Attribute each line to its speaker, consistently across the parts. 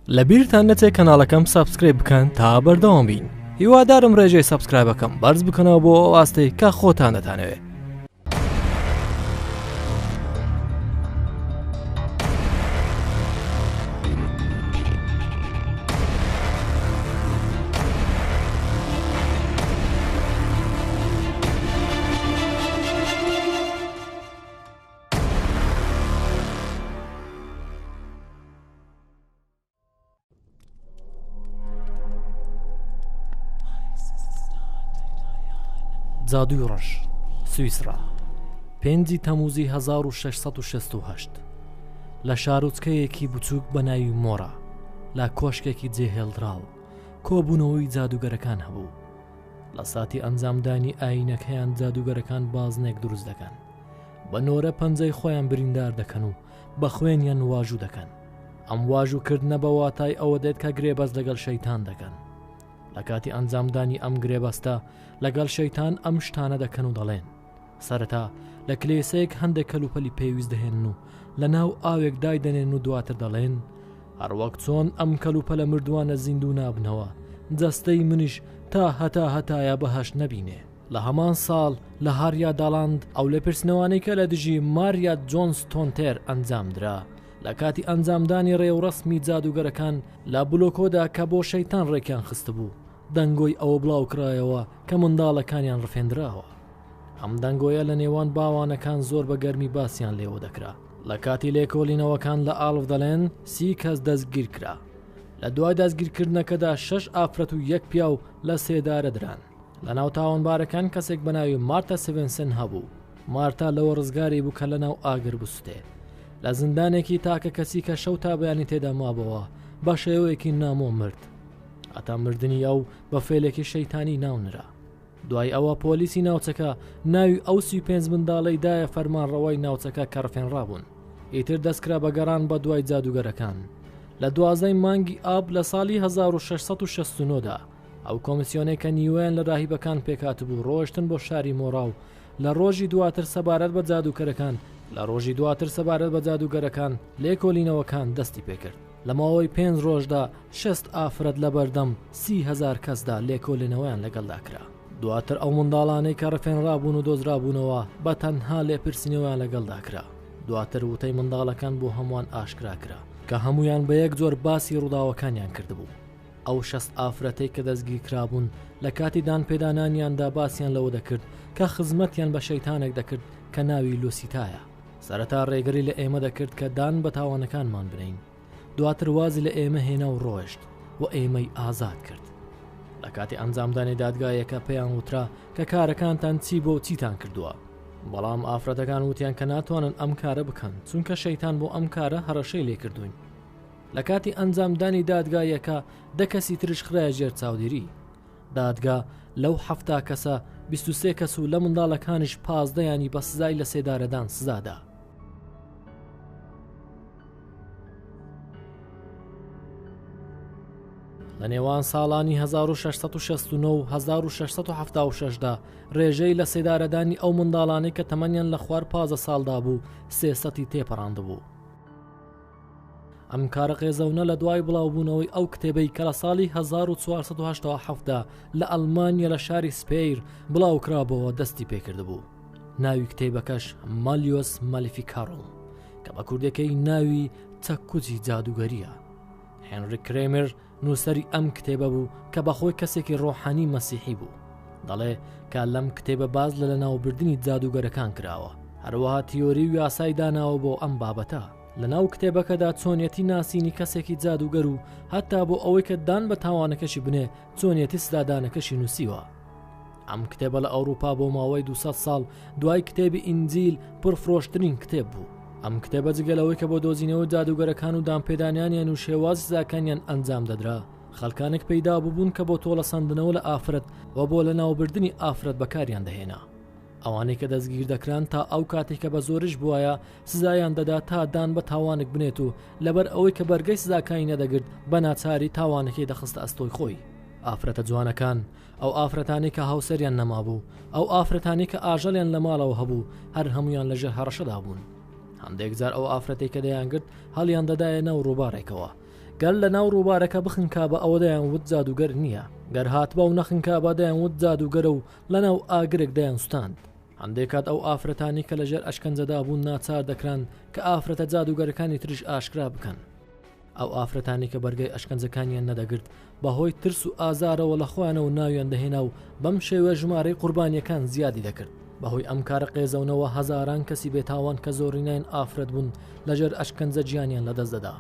Speaker 1: لەبیرتان نەچێت کەناڵەکەم سابسکرایب بکەن تا بەردەوام بین. هیوادارم ڕێژەی سابسکرایبەکەم بەرز بکەنەوە بۆ ئەو ئاستەی کە خۆتان دەتانەوێت. جادوی ڕەش سویسرا 5 تەموزی 1668 لە شارۆچکەیەکی بچووک بە ناوی مۆرا لە کۆشکێکی جێهێڵدراو کۆبوونەوەی جادوگەرەکان هەبوو. لە ساتی ئەنجامدانی ئاینەکەیان جادوگەرەکان بازنێک دروست دەکەن، بە نۆرە پەنجەی خۆیان بریندار دەکەن و بە خوێنیان واژوو دەکەن. ئەم واژووکردنە بە واتای ئەوە دێت کە گرێبەز لەگەڵ شەیتان دەکەن. لە کاتی ئەنجامدانی ئەم گرێبەستە لەگەڵ شەیتان ئەم شتانە دەکەن و دەڵێن سەرەتا لە کلێسەیەک هەندێک کەلوپەلی پێویست دەهێن و لە ناو ئاوێک دایدەنێن و دواتر دەڵێن هەروەک چۆن ئەم کەلوپەلە مردووانە زیندوو نابنەوە، جەستەی منیش تا هەتایە بەهەشت نەبینێ. لە هەمان ساڵ لە هاریا داڵاند ئەو لە پرسنەوانەی کە لە دژی ماریا جۆنستۆنتێر ئەنجامدرا لە کاتی ئەنجامدانی ڕێوڕسمی جادوگەرەکان لە بلۆکۆدا کە بۆ شەیتان ڕێکیان خست بوو، دەنگۆی ئەوە بڵاوکرایەوە کە منداڵەکانیان ڕفێنراوە. ئەم دەنگۆیە لە نێوان باوانەکان زۆر بە گەرمی باسییان لێوە دەکرا. لە کاتی لێکۆڵینەوەکان لە ئاڵف دەڵێن 30 کەس دەستگیر کرا. لە دوای دەستگیرکردنەکەدا 6 ئافرەت و 1 پیاو لە سێدارە دران. لە ناو تاوانبارەکان کەسێک بە ناوی مارتا سڤنسن هەبوو. مارتا لەوە ڕزگاری بوو کە لە ناو ئاگر بوستێ. لە زندانێکی تاکە کەسی کە شەو تا بەیانی تێدا مابەوە بە شێوەیەکی نامۆ مرد. ئەتا مردنی ئەو بە فێلێکی شەیتانی ناونرا. دوای ئەوە پۆلیسی ناوچەکە ناوی ئەو 35 منداڵەی دایە فەرمانڕەوەی ناوچەکە کە ڕفێنڕابوون. ئیتر دەستکرا بە گەڕان بە دوای جادوگەرەکان. لە 12 مانگی ئاب لە ساڵی 1669دا ئەو کۆمیسیۆنێک کە نیوەیان لە راهیبەکان پێکات بوو ڕۆشتن بۆ شاری مۆرا و لە ڕۆژی دواتر سەبارەت بە جادوگەرەکان لێکۆڵینەوەکان دەستی پێکرد. لە ماوەی 5 ڕۆژدا 6 ئافرەت لە بەردەم 30,000 کەسدا لێکۆڵینەوەیان لەگەڵدا کرا. دواتر ئەو منداڵانەی کە ڕفێنڕابوون و دۆزرابوونەوە بە تەنها لێپرسینەوەیان لەگەڵدا کرا. دواتر وتەی منداڵەکان بۆ هەمووان ئاشکرا کرا کە هەمویان بە یەک جۆر باسی ڕووداوەکانیان کردبوو. ئەو 6 ئافرەتەی کە دەستگیر کرابوون لە کاتی دانپێدانانیاندا باسییان لەوە دەکرد کە خزمەتیان بە شەیتانێک دەکرد کە ناوی لوسیتایە. سەرەتا ڕێگری لە ئێمە دەکرد کە دان بە تاوانەکانمان بنین، دواتر وازی لە ئێمە هێنا و ڕۆیشت و ئێمەی ئازاد کرد. لە کاتی ئەنجامدانی دادگایەکە پێیان وترا کە کارەکانتان چی بۆ چیتان کردووە، بەڵام ئافرەتەکان وتیان کە ناتوانن ئەم کارە بکەن چونکە شەیتان بۆ ئەم کارە هەڕەشەی لێکردوین. لە کاتی ئەنجامدانی دادگایەکە 10 کەسی ترش خرایە ژێر چاودێری. دادگا لەو 7 کەسە 23 کەس و لە منداڵەکانش 15 بە سزای لە سێدارەدان سزادا. لە نێوان ساڵانی 1669 و 1676دا ڕێژەی لە سێدارەدانی ئەو منداڵانەی کە تەمەنیان لە خوار 15 ساڵدا بوو 300 تێپەڕاندبوو. ئەم کارە قێزەونە لە دوای بڵاوبوونەوەی ئەو کتێبەی کە لە ساڵی 1487دا لە ئەڵمانیا لە شاری سپیر بڵاوکرابەوە دەستی پێکردبوو. ناوی کتێبەکەش مالیۆس مالیفیکاروم کە بە کوردەکەی ناوی چەککوچی جادوگەریە. هێنری کرێمر نووسەری ئەم کتێبە بوو کە بەخۆی کەسێکی ڕۆحانی مەسیحی بوو. دەڵێ کە لەم کتێبە باز لە ناوبردنی جادوگەرەکان کراوە، هەروەها تیۆری و یاسای داناوە بۆ ئەم بابەتە. لە ناو کتێبەکەدا چۆنیەتی ناسینی کەسێکی جادوگەر و هەتا بۆ ئەوەی کە دان بە تاوانەکەشی بنێ چۆنیەتی سزادانەکەشی نووسیوە. ئەم کتێبە لە ئەوروپا بۆ ماوەی 200 ساڵ دوای کتێبی ئینجیل پرفرۆشترین کتێب بوو. ئەم کتێبە جگەلەوەی کە بۆ دۆزینەوە جادوگەرەکان و دامپێدانیانیان و شێوازی زاکانیان ئەنجام دەدرا، خەڵکانێک پەیدا بوون کە بۆ تۆڵە سەندنەوە لە ئافرەت و بۆ لە ناوبردنی ئافرەت بەکاریان دەهێنا. ئەوانەی کە دەستگیر دەکران تا ئەو کاتێک کە بە زۆرش بووایە سزایان دەدا تا دان بە تاوانێک بنێت و لەبەر ئەوەی کە بەرگەی سزاکانی نەدەگرت بە ناچاری تاوانەکەی دەخستە ئەستۆی خۆی. ئافرەتە جوانەکان، ئەو ئافرەتانی کە هاوسەریان نەمابوو، ئەو ئافرەتانی کە ئاژەڵیان لە ماڵەوە هەبوو، هەر هەمویان لەژێر هەڕەشەدا بوون. هەندێک جار ئەو ئافرەتێک کە دەیانگرت هەڵیان دەدایە ناو ڕووبارێکەوە گەر لە ناو ڕووبارەکە بخنکا بە ئەوە دەیانوت جادوگەر نییە، گەر هاتبە و نەخنکا بە دەیانوت جادوگەرە و لە ناو ئاگرێک دەیان سوستاند. هەندێک کات ئەو ئافرەتانی کە لەژێر ئەشکەنجەدا بوون ناچار دەکران کە ئافرەتە جادوگەرەکانی تریش ئاشکرا بکەن. ئەو ئافرەتانی کە بەرگەی ئەشکەنجەکانیان نەدەگرت بەهۆی ترس و ئازارەوە لە خۆیانەوە ناویان دەهێنا و بەم شێوە ژمارەی قوربانیەکان زیادی دەکرد. بەهۆی ئەم کارە قێزەونەوە هەزاران کەسی بێتاوان کە زۆرینەیان ئافرەت بوون لەژێر ئەشکەنجە گیانیان لەدەست دەدا.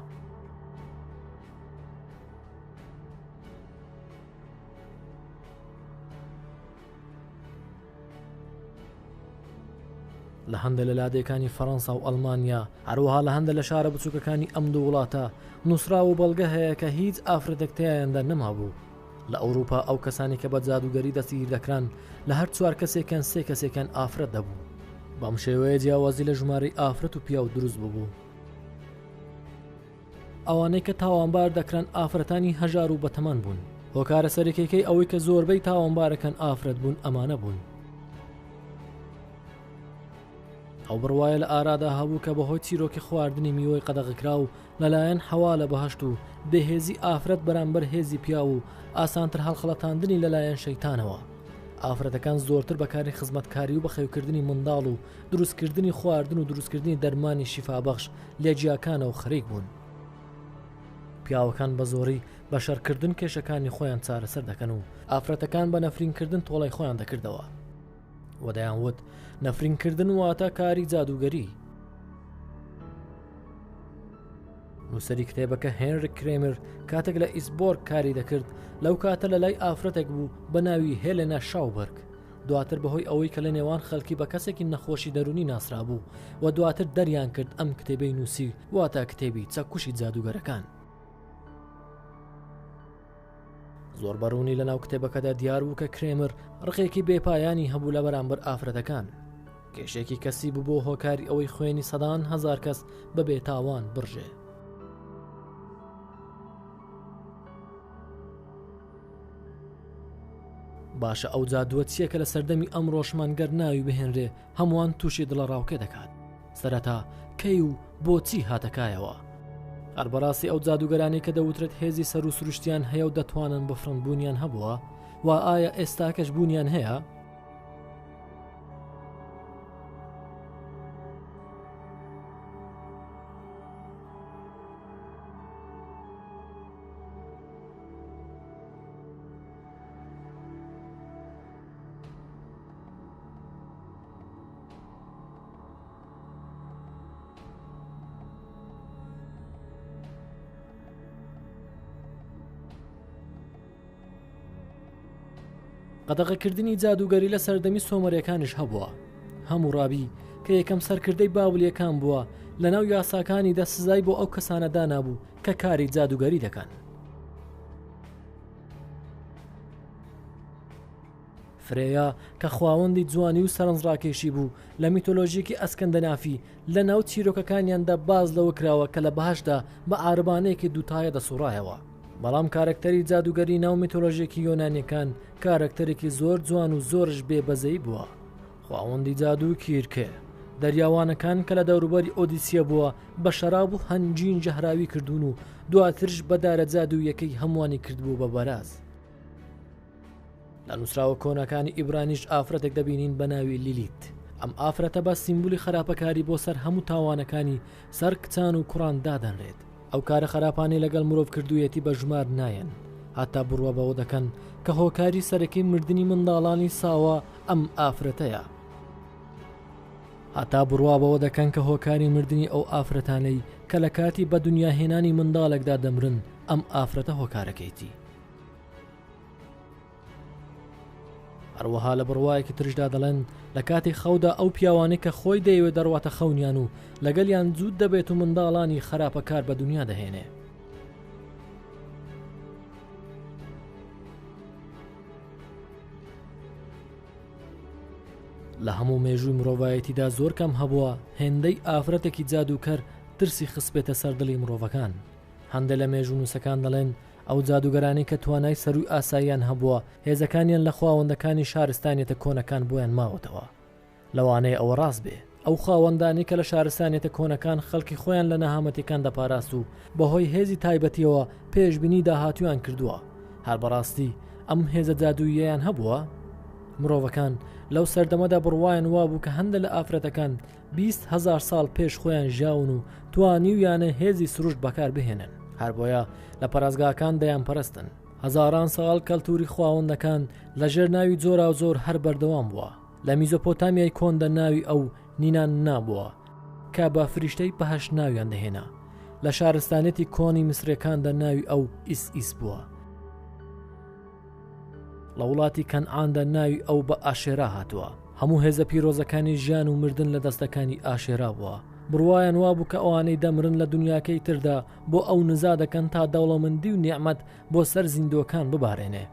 Speaker 1: لە هەندە لە لادێکانی فەڕەنسا و ئەڵمانیا هەروەها لە هەندە لە شارە بچووکەکانی ئەم دوو وڵاتە نووسرا و بەڵگە هەیە کە هیچ ئافرەتێکتیایاندا نەمابوو. لە ئەوروپا ئەو کەسانی کە بە جادوگەری دەستگیر دەکران لە هەر 4 کەسێکیان 3 کەسێکیان ئافرەت دەبوو. بەم شێوەیە جیاوازی لە ژمارەی ئافرەت و پیا و دروست بوو. ئەوانەی کە تاوانبار دەکران ئافرەتانی هەژار و بەتەمان بوون. هۆکارە سەرەکیەکەی ئەوەی کە زۆربەی تاوانبارەکان ئافرەت بوون ئەمانە بوون. ئەو بڕوایە لە ئارادا هەبوو کە بەهۆی چیرۆکی خواردنی میوەی قەدەغکرا و لەلایەن حەوا لە بەهەشت و بێهێزی ئافرەت بەرامبەر هێزی پیا و ئاسانتر هەڵخەڵەتاندنی لەلایەن شەیتانەوە. ئافرەتەکان زۆرتر بەکاری خزمەتکاری و بەخێوکردنی منداڵ و دروستکردنی خواردن و دروستکردنی دەرمانی شیفابەخش لێجیاکانەوە خەریک بوون. پیاوەکان بە زۆری بە شەڕکردن کێشەکانی خۆیان چارەسەر دەکەن و ئافرەتەکان بە نەفرینکردن تۆڵی خۆیان دەکردەوە. وەدەیانوت نەفرینکردن واتە کاری جادوگەری. نووسەری کتێبەکە هێنریک کرێمر کاتێک لە ئیسبۆرگ کاری دەکرد لەو کاتە لە لای ئافرەتێک بوو بە ناوی هێلێنا شاوبەرگ. دواتر بەهۆی ئەوەی کە لە نێوان خەڵکی بە کەسێکی نەخۆشی دەرونی ناسرا بوو و دواتر دەریان کرد ئەم کتێبەی نووسی واتە کتێبی چەکوشی جادوگەرەکان. زۆر بەڕوونی لە ناو کتێبەکەدا دیار بوو کە کرێمر ڕقێکی بێپایانی هەبوو لە بەرامبەر ئافرەتەکان. کێشێکی کەسی بوو بۆ هۆکاری ئەوەی خوێنی سەدان هەزار کەس بە بێتاوان بڕژێ. باشە ئەو جادووە چیەکە لە سەردەمی ئەم ڕۆژمانگەر ناوی بهێنرێ هەمووان تووشی دڵە ڕاوکێ دەکات. سەرەتا کەی و بۆچی هاتەکایەوە؟ هەربەڕاستی ئەو جادوگەرانی کە دەوترێت هێزی سەر و سروشتیان هەیە و دەتوانن بفرن بوونیان هەبووە و ئایا ئێستاکەش بوونیان هەیە؟ قەدەغەکردنی جادوگەری لە سەردەمی سۆمەریەکانیش هەبووە. هەموو ڕابی کە یەکەم سەرکردەی باولیەکان بووە لە ناو یاساکانیدا سزای بۆ ئەو کەسانەدا نابوو کە کاری جادوگەری دەکەن. فرێیا کە خواوەندی جوانی و سەرنجڕاکێشی بوو لە میتۆلۆژیەکی ئەسکەندەنافی لە ناو چیرۆکەکانیاندا باز لەوە کراوە کە لە بەهەشدا بە ئاربانەیەکی دووتایە دەسوڕایەوە. بەڵام کارکتەری جادوگەری ناو میتۆلۆژیەکی یۆنانیەکان کارکتەرێکی زۆر جوان و زۆرش بێبەزەی بووە. خواوەندی جادو کیرکێ دەریاوانەکان کە لە دەوروبەری ئۆدیسیە بووە بە شەراب و هەنجین جەهراوی کردوون و دواترش بەدارە جادوویەکەی هەمووانی کردبوو بە بەراز. لە نووسراوە کۆنەکانی ئیبرانیش ئافرەتێک دەبینین بە ناوی لیلیت. ئەم ئافرەتە بە سیمبولی خراپەکاری بۆ سەر هەموو تاوانەکانی سەر کچان و کوڕان دادەنرێت. ئەو کارە خراپانی لەگەڵ مرۆڤ کردوویەتی بە ژمار نایەن، هاتا بڕوە بەوە دەکەن کە هۆکاری سەرەکەی مردنی منداڵانی ساوە ئەم ئافرەتەیە. هاتا بڕوا بەوە دەکەن کە هۆکاری مردنی ئەو ئافرەتانەی کە لە کاتی بە دنیاهێنانی منداڵێکدا دەمرن ئەم ئافرەتە هۆکارەکەیتی. هەروەها لە بڕوایەکی ترشدا دەڵێن لە کاتی خەودا ئەو پیاوانەی کە خۆی دەیەوێت دەڕواتە خەونیان و لەگەڵیان جوود دەبێت و منداڵانی خراپەکار بە دنیا دەهێنێ. لە هەموو مێژووی مرۆڤایەتیدا زۆر کەم هەبووە هێندەی ئافرەتێکی جادوکەر ترسی خسبێتە سەردڵی مرۆڤەکان. هەندێک لە مێژوو نووسەکان دەڵێن ئەو جادوگەرانی کە توانای سەروی ئاساییان هەبووە هێزەکانیان لە خواوەندەکانی شارستانیەتە کۆنەکان بۆیان ماوەتەوە. لەوانەیە ئەوە ڕاست بێ، ئەو خاوەندانی کە لە شارستانێتە کۆنەکان خەڵکی خۆیان لە نەهامەتیەکان دەپاراست و بەهۆی هێزی تایبەتیەوە پێشبینی داهاتویان کردووە. هەر بەڕاستی ئەم هێزە جادووییان هەبووە. مرۆڤەکان لەو سەردەمەدا بڕوایان وابوو کە هەندە لە ئافرەتەکان 20,000 ساڵ پێش خۆیان ژیاون و توانیویانە هێزی سروشت بەکار بهێنن. هەر بۆیە لە پەرازگاکان دەیان پەرستن. هەزاران ساڵ کەلتوری خواوەندەکان لەژێر ناوی جۆرا و زۆر هەر بەردەوام بووە. لە میزۆپۆتامیای کۆندا ناوی ئەو نینان نابووە کە بە فریشتەی بەهەش ناویان دەهێنا. لە شارستانێتی کۆنی میسرەکاندا ناوی ئەو ئیس بووە. لە وڵاتی کەنعاندا ناوی ئەو بە ئاشێرا هاتووە. هەموو هێزە پیرۆزەکانی ژیان و مردن لە دەستەکانی ئاشێرا بووە. بڕوایان وابوو کە ئەوانەی دەمرن لە دنیاکەی تردا بۆ ئەو نزا دەکەن تا دەوڵەمەندی و نیعمەت بۆ سەر زیندوەکان ببارێنێ.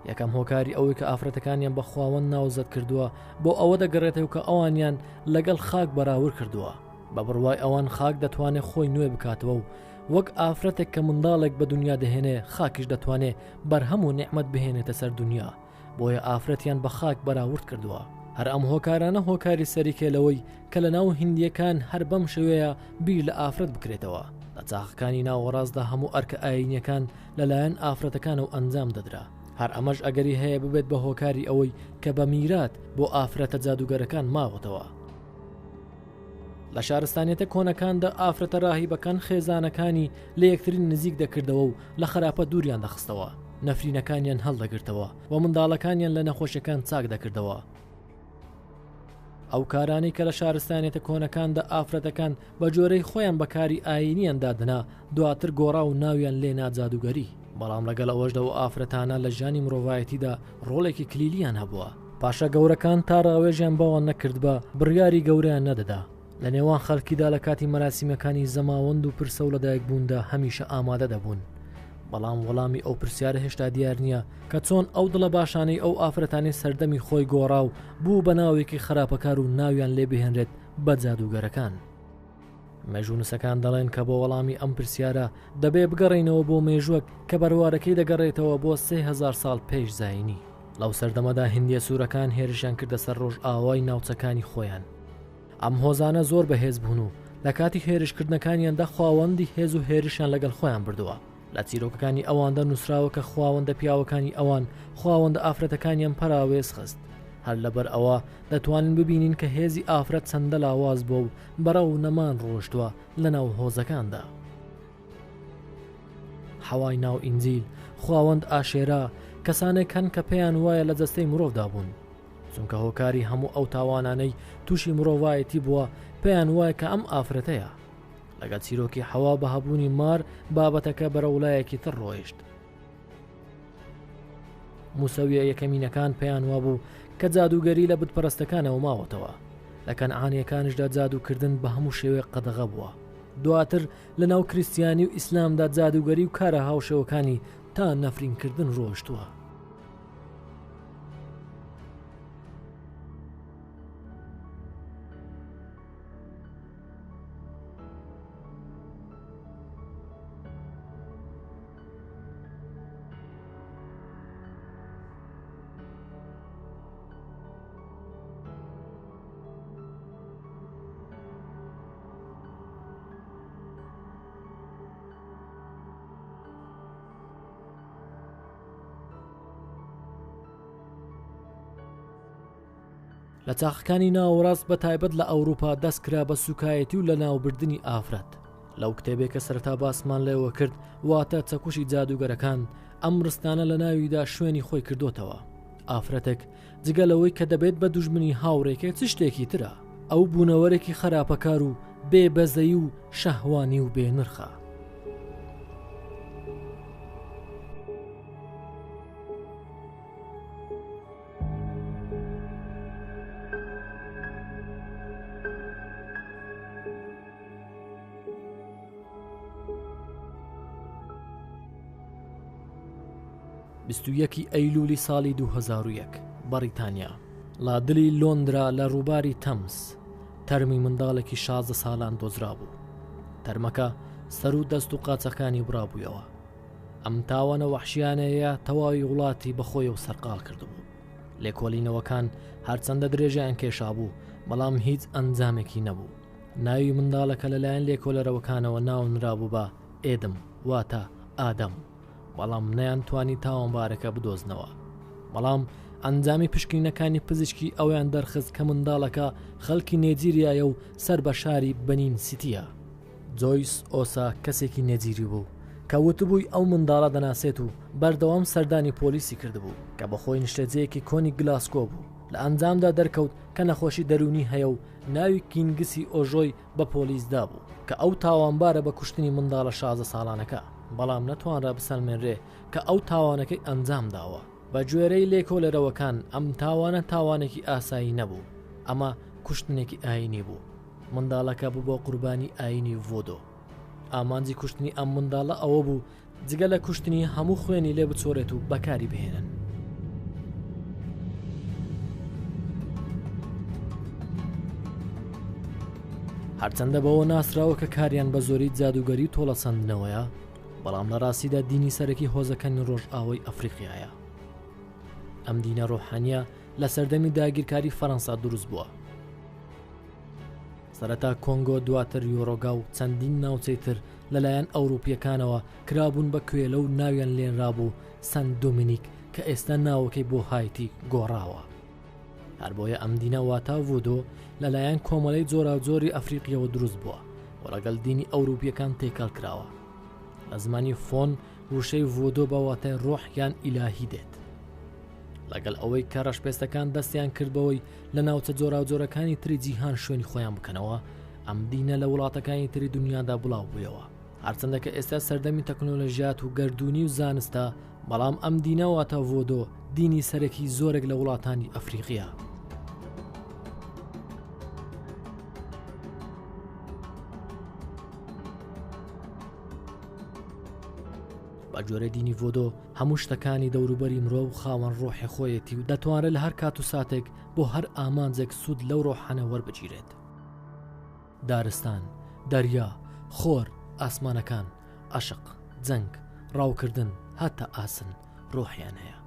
Speaker 1: یەکەم هۆکاری ئەوەی کە ئافرەتەکانیان بە خواوەند ناوزەت کردووە بۆ ئەوە دەگەڕێتەوە کە ئەوانیان لەگەڵ خاک بەراورد کردووە. بە بڕوای ئەوان خاک دەتوانێت خۆی نوێ بکاتەوە و وەک ئافرەتێک کە منداڵێک بە دنیا دەهێنێ خاکیش دەتوانێت بەرهەم و نیعمەت بهێنێتە سەر دنیا. بۆیە ئافرەتیان بە خاک بەراورد کردووە. هەر ئەم هۆکارانە هۆکاری سەریکێلەوەی کە لە ناو هیندیەکان هەر بەم شێوەیە بیر لە ئافرەت بکرێتەوە. لە چاخەکانی ناوەڕاستدا هەموو ئەرکە ئاینیەکان لەلایەن ئافرەتەکانە و ئەنجام دەدرا. هەر ئەمەش ئەگەری هەیە ببێت بە هۆکاری ئەوەی کە بە میرات بۆ ئافرەتە جادوگەرەکان ماوەتەوە. لە شارستانێتە کۆنەکاندا ئافرەتە ڕاهیبەکان خێزانەکانی لە یەکترین نزیک دەکردەوە و لە خراپە دووریان دەخستەوە. نەفرینەکانیان هەڵدەگرتەوە و منداڵەکانیان لە نەخۆشیەکان چاک دەکردەوە. ئەو کارانی کە لە شارستانێتە کۆنەکاندا ئافرەتەکان بە جۆرەی خۆیان بەکاری ئاینیان دادنا دواتر گۆڕا و ناویان لێنا جادوگەری. بەڵام لەگەڵ ئەوەشدەوە ئافرەتانە لە ژیانی مرۆڤایەتیدا ڕۆڵێکی کلیلیان هەبووە. پاشە گەورەکان تا ڕاوێژیان بەوان نەکرد بە بڕیاری گەورەیان نەدەدا. لە نێوان خەڵکیدا لە کاتی مەراسیمەکانی زەماوەند و پرسە و لەدایکبووندا هەمیشە ئامادە دەبوون. بەڵام وەڵامی ئەو پرسیارە هێشتا دیار نییە کە چۆن ئەو دڵە باشانەی ئەو ئافرەتانی سەردەمی خۆی گۆڕا و بوو بە ناوێکی خراپەکار و ناویان لێ بهێنرێت بە جادوگەرەکان. مێژوونسەکان دەڵێن کە بۆ وەڵامی ئەم پرسیارە دەبێ بگەڕێنەوە بۆ مێژووەک کە بەروارەکەی دەگەڕێتەوە بۆ 3000 ساڵ پێش زاینی. لەو سەردەمەدا هیندیە سوورەکان هێرشیان کردە سەر ڕۆژ ئاوای ناوچەکانی خۆیان. ئەم هۆزانە زۆر بەهێز بوون و لە کاتی هێرشکردنەکانیاندا خواوەندی هێز و هێرشیان لەگەڵ خۆیان بردووە. لە چیرۆکەکانی ئەواندا نووسراوە کە خواوەندە پیاوەکانی ئەوان خواوەندە ئافرەتەکانیان پەراوێز خست. هەر لەبەر ئەوە دەتوانین ببینین کە هێزی ئافرەت چەندە لاواز بۆ و بەرەو نەمان ڕۆشتووە لە ناو هۆزەکاندا. حەوای ناو ئینجیل خواوەند ئاشێرا کەسانێک هەن کە پێیان وایە لە جەستەی مرۆڤدا بوون. چونکە هۆکاری هەموو ئەو تاوانانەی تووشی مرۆڤایەتی بووە پێیان وایە کە ئەم ئافرەتەیە. لەگەڵ چیرۆکی حەوا بە هەبوونی مار بابەتەکە بەرەوڵایەکی تر ڕۆیشت. موسەویە یەکەمینەکان پێیان وابوو کە جادوگەری لە بتپەرستەکانەوە ماوەتەوە. لە کەنعانیەکانشدا جادوکردن بە هەموو شێوەیە قەدەغە بووە. دواتر لە ناو کریستیانی و ئیسلامدا جادوگەری و کارە هاوشێوەکانی تا نەفرینکردن ڕۆشتووە. لە چاخەکانی ناوەڕاست بە تایبەت لە ئەوروپا دەستکرا بە سوکایەتی و لە ناوبردننی ئافرەت. لەو کتێبێک کە سەرەتا باسمان لێوە کرد واتە چەکوشی جادوگەرەکان ئەم ڕستانە لە ناویدا شوێنی خۆی کردوتەوە. ئافرەتێک جگەلەوەی کە دەبێت بە دوژمنی هاوڕێکێک چ شتێکی ترە. ئەو بوونەوەرێکی خراپەکار و بێبەزەی و شەهوانی و بێنرخە. ئەیلولی ساڵی 2001 بەریتانیا لادلی لۆندرا لە ڕووباری تەمس تەرمی منداڵێکی 16 ساڵان دۆزرا بوو. تەرمەکە سەر و دەست و قاچەکانی برابوویەوە. ئەم تاوانە وەحشیانەیە تەواوی وڵاتی بەخۆی و سەرقال کردبوو. لێکۆڵینەوەکان هەرچەندە درێژیان کێشا بوو بەڵام هیچ ئەنجامێکی نەبوو. ناوی منداڵەکە لەلایەن لێکۆلەرەوەکانەوە ناونرابوو بە ئێدم واتە ئادەم، بەڵام نەیانتوانی تاوانبارەکە بدۆزنەوە. بەڵام ئەنجامی پشکنینەکانی پزیشکی ئەویان دەرخست کە منداڵەکە خەڵکی نێجیریایە و سەر بە شاری بەنین سیتیە. جۆیس ئۆسا کەسێکی نێجیری بوو کە وتبووی ئەو منداڵە دەناسێت و بەردەوام سەردانی پۆلیسی کردبوو کە بەخۆی نیشتەجەیەکی کۆنی گلاسکۆ بوو. لە ئەنجامدا دەرکەوت کە نەخۆشی دەرونی هەیە و ناوی کینگسی ئۆژۆی بە پۆلیسدا بوو کە ئەو تاوانبارە بە کوشتنی منداڵە 16 ساڵانەکە، بەڵام نەتوانرا بسەلمێنرێ کە ئەو تاوانەکەی ئەنجام داوە. بە گوێرەی لێکۆلەرەوەکان ئەم تاوانە تاوانێکی ئاسایی نەبوو، ئەمە کوشتنێکی ئاینی بوو. منداڵەکە بوو بۆ قوربانی ئاینی ڤۆدۆ. ئامانجی کوشتنی ئەم منداڵە ئەوە بوو جگە لە کوشتنی هەموو خوێنی لێ بچۆرێت و بەکاری بهێنن. هەرچەندە بەوە ناسراوە کە کاریان بە زۆری جادوگەری و تۆڵەسەندنەوەیە، بەڵام لە ڕاستیدا دینی سەرەکی هۆزەکانی ڕۆژئاوای ئەفریقیایە. ئەم دینە ڕۆحانیە لە سەردەمی داگیرکاری فەڕەنسا دروست بووە. سەرەتا کۆنگۆ، دواتر یۆڕۆگا و چەندین ناوچەی تر لەلایەن ئەوروپیەکانەوە کرابوون بە کوێلە و ناویان لێنرابوو سەنت دۆمینیک کە ئێستا ناوەکەی بۆ هایتی گۆڕاوە. هەر بۆیە ئەم دینە واتە ڤۆدۆ لەلایەن کۆمەڵەی جۆراوجۆری ئەفریقیەوە دروست بووە و لەگەڵ دینی ئەوروپیەکان تێکەڵ کراوە. لە زمانی فۆن وشەی ڤۆدۆ بە واتای ڕۆح یان ئیلاهی دێت. لەگەڵ ئەوەی کە ڕەشپێستەکان دەستیان کردبەوەی لە ناوچە جۆراوجۆرەکانی تری جیهان شوێنی خۆیان بکەنەوە، ئەم دینە لە وڵاتەکانی تری دنیادا بڵاو بوویەوە. هەرچەندە کە ئێستا سەردەمی تەکنۆلۆژیات و گەردوونی و زانستە، بەڵام ئەم دینە واتە ڤۆدۆ دینی سەرەکی زۆرێک لە وڵاتانی ئەفریقیە. بە جۆرە دینی ڤۆدۆ هەموو شتەکانی دەوروبەری مرۆڤ خاوەن ڕۆحی خۆیەتی و دەتوانێت لە هەر کات و ساتێک بۆ هەر ئامانجێک سوود لەو ڕۆحانە وەربگیرێت. دارستان، دەریا، خۆر، ئاسمانەکان، عەشق، جەنگ، ڕاوکردن، هەتا ئاسن ڕۆحیان هەیە.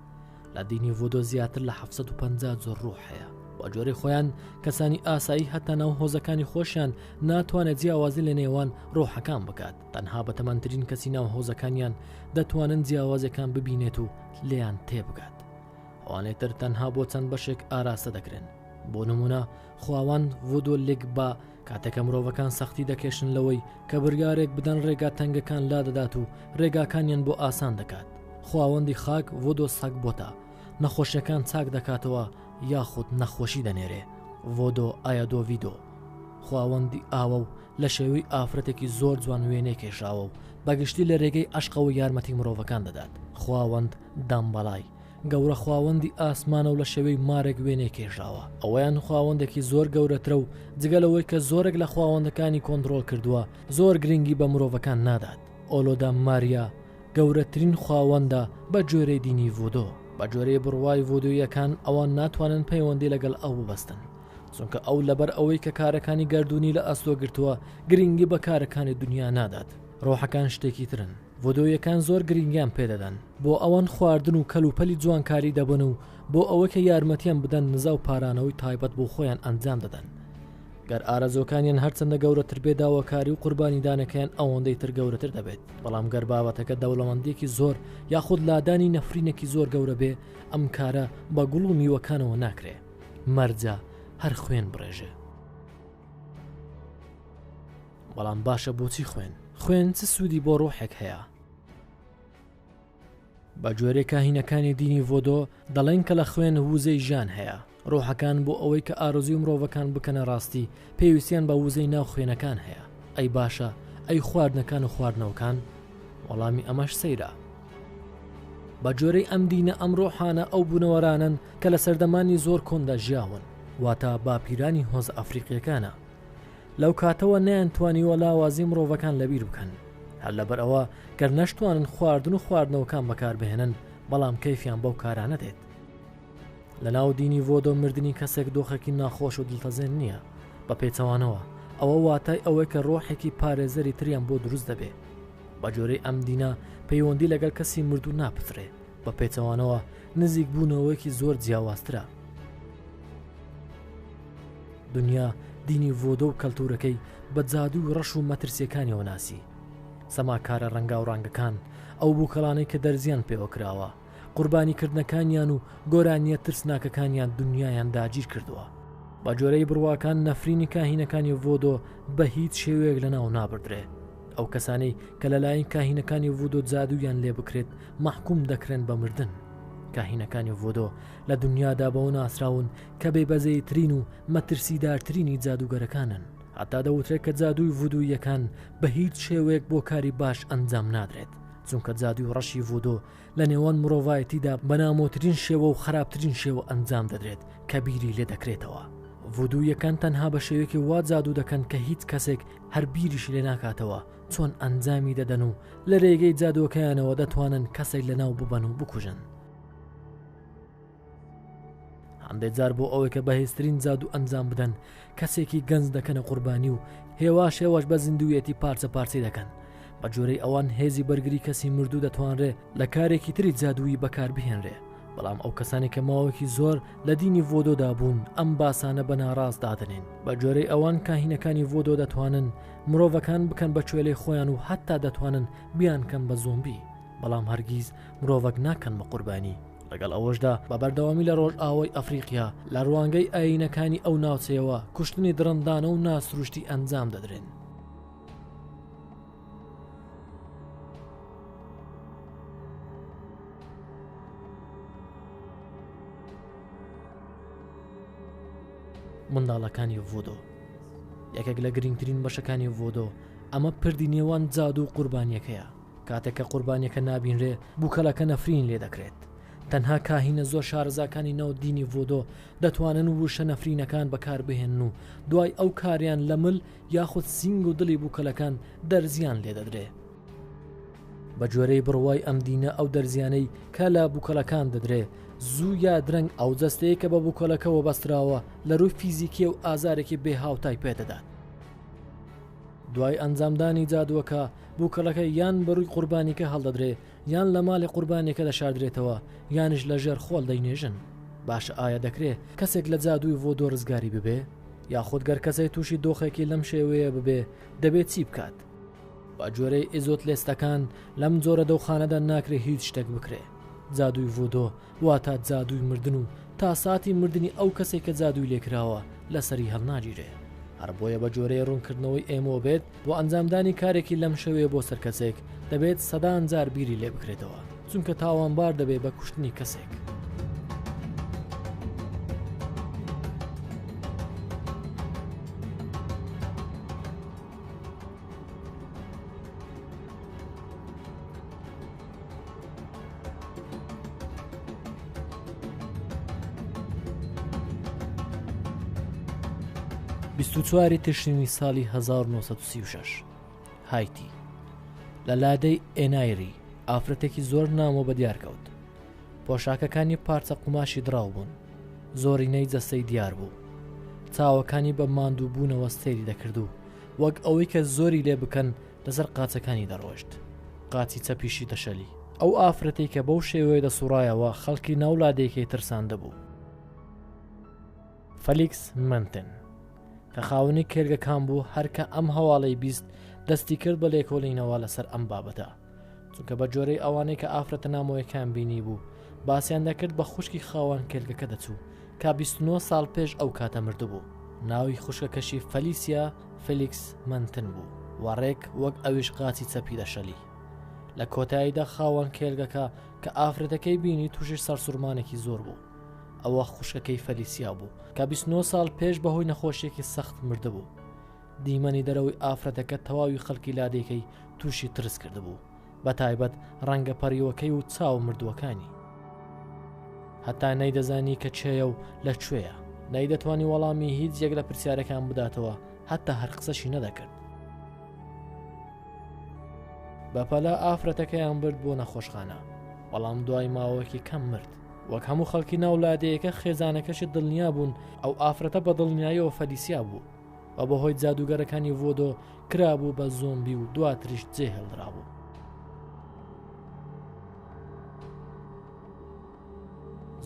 Speaker 1: لە دینی ڤۆدۆ زیاتر لە 750 جۆر ڕۆح هەیە. بە جۆرەی خۆیان کەسانی ئاسایی هەتا ناو هۆزەکانی خۆشیان ناتوانێت جیاوازی لە نێوان ڕۆحەکان بکات. تەنها بە تەمەنترین کەسی ناو هۆزەکانیان دەتوانن جیاوازەکان ببینێت و لێیان تێبگات. ئەوانەی تر تەنها بۆ چەند بەشێک ئاراسە دەکرێن. بۆ نمونە خواوەند ڤۆدۆ لێک بە کاتێکە مرۆڤەکان سەختی دەکێشن لەوەی کە بڕیارێک بدەن ڕێگا تەنگەکان لا دەدات و ڕێگاکانیان بۆ ئاسان دەکات. خواوەندی خاک ڤۆدۆ سەگ بۆتە، نەخۆشیەکان چاک دەکاتەوە یاخود نەخۆشی دەنێرێ. ڤۆدۆ ئایەدۆڤیدۆ خواوەندی ئاوە و لە شێوەی ئافرەتێکی زۆر جوان وێنێ کێشاوە و بەگشتی لە ڕێگەی عەشقەوە یارمەتی مرۆڤەکان دەدات. خواوەند دامبەڵای گەورە خواوەندی ئاسمانە و لە شێوەی مارێک وێنێ کێشاوە. ئەوەیان خواوەندێکی زۆر گەورەترە و جگەلەوەی کە زۆرێک لە خواوەندەکانی کۆنتڕۆڵ کردووە زۆر گرنگی بە مرۆڤەکان نادات. ئۆلۆدا ماریا گەورەترین خواوەندە بە جۆرەی دینی ڤۆدۆ. بە جۆرەی بڕوای ڤۆدۆیەکان ئەوان ناتوانن پەیوەندی لەگەڵ ئەو ببەستن، چونکە ئەو لەبەر ئەوەی کە کارەکانی گەردوونی لە ئەستۆ گرتووە گرنگی بە کارەکانی دنیا نادات. ڕۆحەکان شتێکی ترن. ڤۆدۆیەکان زۆر گرنگیان پێدەدەن بۆ ئەوان خواردن و کەلوپەلی جوانکاری دەبن و بۆ ئەوە کە یارمەتیان بدەن نزا و پارانەوەی تایبەت بۆ خۆیان ئەنجام دەدەن. گەر ئارەزۆکانیان هەرچەندە گەورەتر بێ داواکاری و قوربانیدانەکەیان ئەوەندەی تر گەورەتر دەبێت. بەڵام گەر بابەتەکە دەوڵەمەندێکی زۆر یاخود لادانی نەفرینێکی زۆر گەورە بێ، ئەم کارە بە گوڵ و میوەکانەوە ناکرێ. مەرجە هەر خوێن بڕێژێ. بەڵام باشە بۆچی خوێن چ سوودی بۆ ڕۆحێک هەیە؟ بە جۆرەی کاهینەکانی دینی ڤۆدۆ دەڵێن کە لە خوێن ووزەی ژیان هەیە. ڕۆحەکان بۆ ئەوەی کە ئارزوی مرۆڤەکان بکەنە ڕاستی پێویستیان بە ووزەی ناو خوێنەکان هەیە. ئەی باشە ئەی خواردنەکان و خواردنەوەکان؟ وەڵامی ئەمەش سەیرە. بە جۆرەی ئەم دینە ئەم ڕۆحانە ئەو بوونەوەرانن کە لە سەردەمانی زۆر کۆندا ژیاون، واتە باپیرانی هۆز ئەفریقیەکانە. لەو کاتەوە نەیانتوانیوە لاوازی مرۆڤەکان لەبیر بکەن، هەر لەبەر ئەوە گەر نەشتوانن خواردن و خواردنەوەکان بەکاربهێنن، بەڵام کەیفیان بەو کارانە دێت. لە ناو دینی ڤۆدۆ مردنی کەسێک دۆخێکی ناخۆش و دڵتەزێن نییە. بە پێچەوانەوە ئەوە واتای ئەوەی کە ڕۆحێکی پارێزەری تریان بۆ دروست دەبێت. بە جۆرەی ئەم دینە پەیوەندی لەگەڵ کەسی مردوو ناپترێ. بە پێچەوانەوە نزیک بوونەوەیەکی زۆر جیاوازترە. دنیا دینی ڤۆدۆ و کەلتورەکەی بە جادوو و ڕەش و مەترسیەکانیەوە ناسی. سەماکارە ڕەنگا و ڕەنگەکان ئەو بووکەڵانەی کە دەرزیان پێوە کراوە، قوربانیکردنەکانیان و گۆرانیە ترسناکەکانیان دنیایان داگیر کردووە. بە جۆرەی بڕواکان نەفرینی کاهینەکانی ڤۆدۆ بە هیچ شێوەیەک لەناو نابردرێ. ئەو کەسانەی کە لەلایەن کاهینەکانی ڤۆدۆ جادوویان لێ بکرێت مەحکوم دەکرێن بە مردن. کاهینەکانی ڤۆدۆ لە دنیادا بەوە ناسراون کە بێبەزەیترین و مەترسیدارترینی جادوگەرەکانن. هەتا دەوترێت کە جادووی ڤودوویەکان بە هیچ شێوەیەک بۆ کاری باش ئەنجام نادرێت، چونکە جادووی ڕەشی ڤۆدۆ لە نێوان مرۆڤایەتیدا بەنامۆترین شێوە و خراپترین شێوە ئەنجام دەدرێت کە بیری لێ دەکرێتەوە. ڤودوویەکان تەنها بە شێوەیەکی وا جادوو دەکەن کە هیچ کەسێک هەر بیریش لێ ناکاتەوە چۆن ئەنجامی دەدەن و لە ڕێگەی جادووەکەیانەوە دەتوانن کەسێک لەناو ببەن و بکوژن. هەندێک جار بۆ ئەوەی کە بەهێزترین جادوو ئەنجام بدەن کەسێکی گەنج دەکەنە قوربانی و هێواش هێواش بە زیندوویەتی پارچە پارچەی دەکەن. بە جۆرەی ئەوان هێزی بەرگری کەسی مردوو دەتوانرێ لە کارێکی تری جادووی بەکار بهێنرێ. بەڵام ئەو کەسانی کە ماوەیەکی زۆر لە دینی ڤۆدۆدا بوون ئەم باسانە بە ناڕاست دادنێن. بە جۆرەی ئەوان کاهینەکانی ڤۆدۆ دەتوانن مرۆڤەکان بکەن بە کوێلەی خۆیان و حتا دەتوانن بیانکەن بە زۆمبی، بەڵام هەرگیز مرۆڤەک ناکەن بە قوربانی. لەگەڵ ئەوەشدا بە بەردەوامی لە ڕۆژ ئاوای ئەفریقیا لە ڕوانگەی ئاینەکانی ئەو ناوچەیەوە کوشتنی درەندانە و ناسروشتی ئەنجام دەدرێن. منداڵەکانی ڤۆدۆ یەکێک لە گرنگترین بەشەکانی ڤۆدۆ ئەمە پردی نێوان جادوو و قوربانیەکەیە. کاتێک کە قوربانیەکە نابینرێ بووکەلەکە نەفرین لێ دەکرێت. تەنها کاهینە زۆر شارەزاکانی ناو دینی ڤۆدۆ دەتوانن وشە نەفرینەکان بەکار بهێن و دوای ئەو کاریان لە مل یاخود سینگ و دڵی بووکەلەکان دەرزیان لێ دەدرێ. بە جۆرەی بڕوای ئەم دینە ئەو دەرزیانەی کە لە بووکەلەکان دەدرێ زوو یا درەنگ ئەو جەستەیە کە بە بووکەلەکەەوە بەستراوە لە ڕووی فیزیکی و ئازارێکی بێهاوتای پێدەدات. دوای ئەنجامدانی جادووەکە بووکەلەکە یان بەڕووی قوربانیکە هەڵدەدرێ یان لە ماڵی قوربانیەکە دەشاردرێتەوە یانش لە ژێر خۆڵ دەینێژن. باشە ئایا دەکرێت کەسێک لە جادووی ڤۆدۆ ڕزگاری ببێ؟ یاخود گەر کەسەی تووشی دۆخێکی لەم شێوەیە ببێ دەبێت چی بکات؟ با جۆرەی ئیزۆت لێستەکان لەم جۆرە دەوخانەدا ناکرێ هیچ شتێک بکرێ. جادووی ڤۆدۆ واتە جادووی مردن و تا ساتی مردنی ئەو کەسێک کە جادووی لێکراوە لەسەری هەڵناگیرێ. هەر بۆیە بە جۆرەی ڕوونکردنەوەی ئێمە بێت بۆ ئەنجامدانی کارێکی لەم شەوەیە بۆ سەر کەسێک دەبێت سەدان جار بیری لێ بکرێتەوە، چونکە تاوانبار دەبێت بە کوشتنی کەسێک. چواری تشرینی ساڵی 1936 هایتی لە لادەی ئێنایری ئافرەتێکی زۆر نامۆ بە دیارکەوت. پۆشاکەکانی پارچە قوماشی دراو بوون، زۆرینەی جەستەی دیار بوو. چاوەکانی بە ماندوو بوونەوە سەیری دەکرد و وەک ئەوەی کە زۆری لێ بکەن لەسەر قاچەکانی دەڕۆشت. قاچی چەپیشی دەشەلی. ئەو ئافرەتەی کە بەو شێوەیە دەسوڕایەوە خەڵکی ناولادێکی ترساندە بوو. فەلیکس منتن کە خاوەنی کێرگەکان بوو هەرکە ئەم هەواڵەی بیست دەستی کرد بە لێکۆڵینەوە لەسەر ئەم بابەتە، چونکە بە جۆرەی ئەوانەی کە ئافرەتە نامۆیەکان بینی بوو باسییان دەکرد بە خوشکی خاوەن کێرگەکە دەچوو کە 29 ساڵ پێش ئەو کاتە مرد بوو. ناوی خوشکەکەشی فەلیسیا فێلیکس منتن بوو، وەڕێک وەک ئەویش قاچی چەپی دەشەلی. لە کۆتاییدا خاوەن کێرگەکە کە ئافرەتەکەی بینی تووشی سەرسوورمانێکی زۆر بوو. ئەوە خوشکەکەی فەلیسیا بوو کە 29 ساڵ پێش بەهۆی نەخۆشیێکی سەخت مرد بوو. دیمەنی دەرەوەی ئافرەتەکە تەواوی خەڵکی لادێکەی تووشی ترس کرده بوو، بە تایبەت ڕەنگە پەریوەکەی و چاو مردووەکانی. هەتا نەیدەزانی کە چێە و لەکوێیە، نەیدەتوانی وەڵامی هیچ یەک لە پرسیارەکان بداتەوە، هەتا هەر قسەشی نەدەکرد. بەپەلا ئافرەتەکەیان برد بۆ نەخۆشخانە، بەڵام دوای ماوەیەکی کەم مرد. وەک هەموو خەڵکی ناولادەیەکە خێزانەکەشی دڵنیا بوون ئەو ئافرەتە بە دڵنیاییەوە فەلیسیا بوو و بەهۆی جادوگەرەکانی ڤۆدۆ کرابوو بە زۆمبی و دواتریش جێ هێڵدرابوو.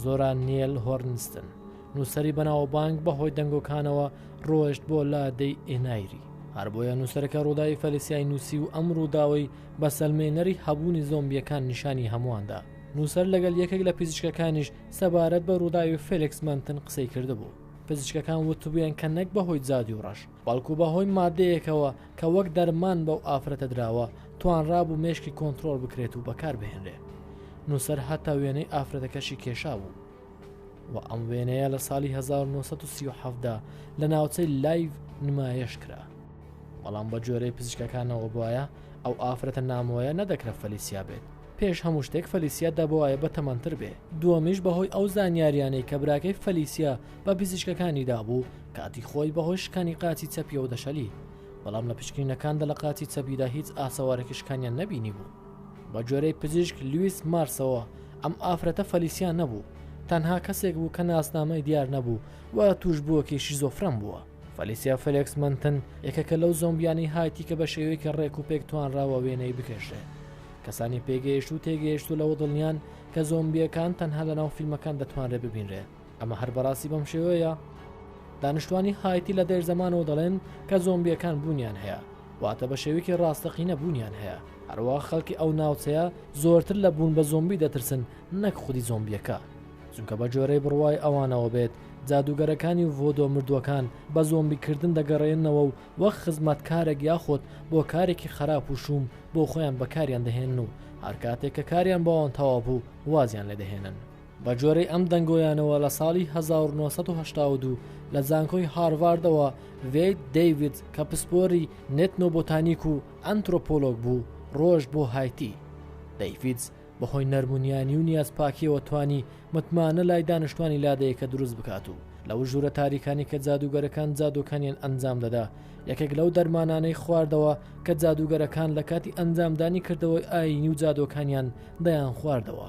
Speaker 1: زۆران نیل هۆرنستن نووسری بەناوبانگ بەهۆی دەنگۆکانەوە ڕۆیشت بۆ لادەی ئێنایری. هەر بۆیە نووسەرەکە ڕووداوی فەلیسیای نووسی و ئەم ڕووداوی بە سەلمێنەری هەبوونی زۆمبیەکان نیشانی هەموواندا. نووسەر لەگەڵ یەکێک لە پزیشکەکانیش سەبارەت بە ڕووداوی فێلکس مەنتن قسەی کردبوو. پزیشکەکان وتبوویان کە نەک بەهۆی زادی و ڕەش بەڵکو بەهۆی مادەیەکەوە کە وەک دەرمان بەو ئافرەتە دراوە توانڕابوو مێشکی کۆنتترۆل بکرێت و بەکار بهێنرێ. نووسەر هەتا وێنەی ئافرەتەکەشی کێشا بوو و ئەم وێنەیە لە ساڵی 1937دا لە ناوچەی لایڤ نمایش کرا. بەڵام بە جۆرەی پزیشکەکانەوە بواە ئەو ئافرەتە نامۆیە نەدەکرێت فەلیسیا بێت. پێش هەموو شتێک فەلیسیا دەبواە بە تەمەنتر بێ. دووەمیش بەهۆی ئەو زانیاریانەی کە براکەی فەلیسیا بە پزیشکەکانیدا بوو کاتی خۆی بەهۆی شکانی قاچی چەپیەوە دەشەلی. بەڵام لە پشکنینەکاندا لە قاچی چەپیدا هیچ ئاسەوارێکی شکانیان نەبینی بوو. بە جۆرەی پزیشک لویس مارسەوە ئەم ئافرەتە فەلیسیا نەبوو، تەنها کەسێک بوو کە ناسنامەی دیار نەبوو و توش بووەکی شیزۆفرەن بووە. فەلیسیا فێلکس مەنتن یەکێکە لەو زۆمبیانی هایتی کە بە شێوەیەکی ڕێک و پێک توانراوە وێنەی بکێشێ. کەسانی پێگەیشت و تێگەیشت و لەوە دڵنیان کە زۆمبیەکان تەنها لە ناو فیلمەکان دەتوانرێت ببینرێ. ئەمە هەر بەڕاستی بەم شێوەیە. دانیشتوانی هایتی لە دەر زەمانەوە دەڵێن کە زۆمبیەکان بوونیان هەیە، واتە بە شێوەیەکی ڕاستەقینە بوونیان هەیە. هەروەها خەڵکی ئەو ناوچەیە زۆرتر لە بوون بە زۆمبی دەترسن نەک خودی زۆمبیەکە، چونکە بە جۆرەی بڕوای ئەوانەوە بێت جادوگەرەکانی و ڤۆدۆ مردووەکان بە زۆمبیکردن دەگەڕێنەوە و وەک خزمەتکارێک یاخۆت بۆ کارێکی خراپ و شوم بۆ خۆیان بەکاریان دەهێن و هەر کاتێک کە کاریان بەوان تەواو بوو وازیان لێ دەهێنن. بە جۆرەی ئەم دەنگۆیانەوە لە ساڵی 1982 لە زانکۆی هارڤاردەوە ڤێیت دەیڤیدز کە پسپۆری نێتنۆبۆتانیک و ئەنترۆپۆلۆگ بوو ڕۆژ بۆ هایتی. دەیڤیدز بەهۆی نەرمونیانی و نیازپاکیەوە توانی متمانە لای دانیشتوانی لادەیەکە دروست بکات و لەو ژوورە تاریکانی کە جادوگەرەکان جادۆکانیان ئەنجام دەدا یەکێک لەو دەرمانانەی خواردەوە کە جادوگەرەکان لە کاتی ئەنجامدانی کردەوەی ئاینی و جادۆکانیان دەیان خواردەوە.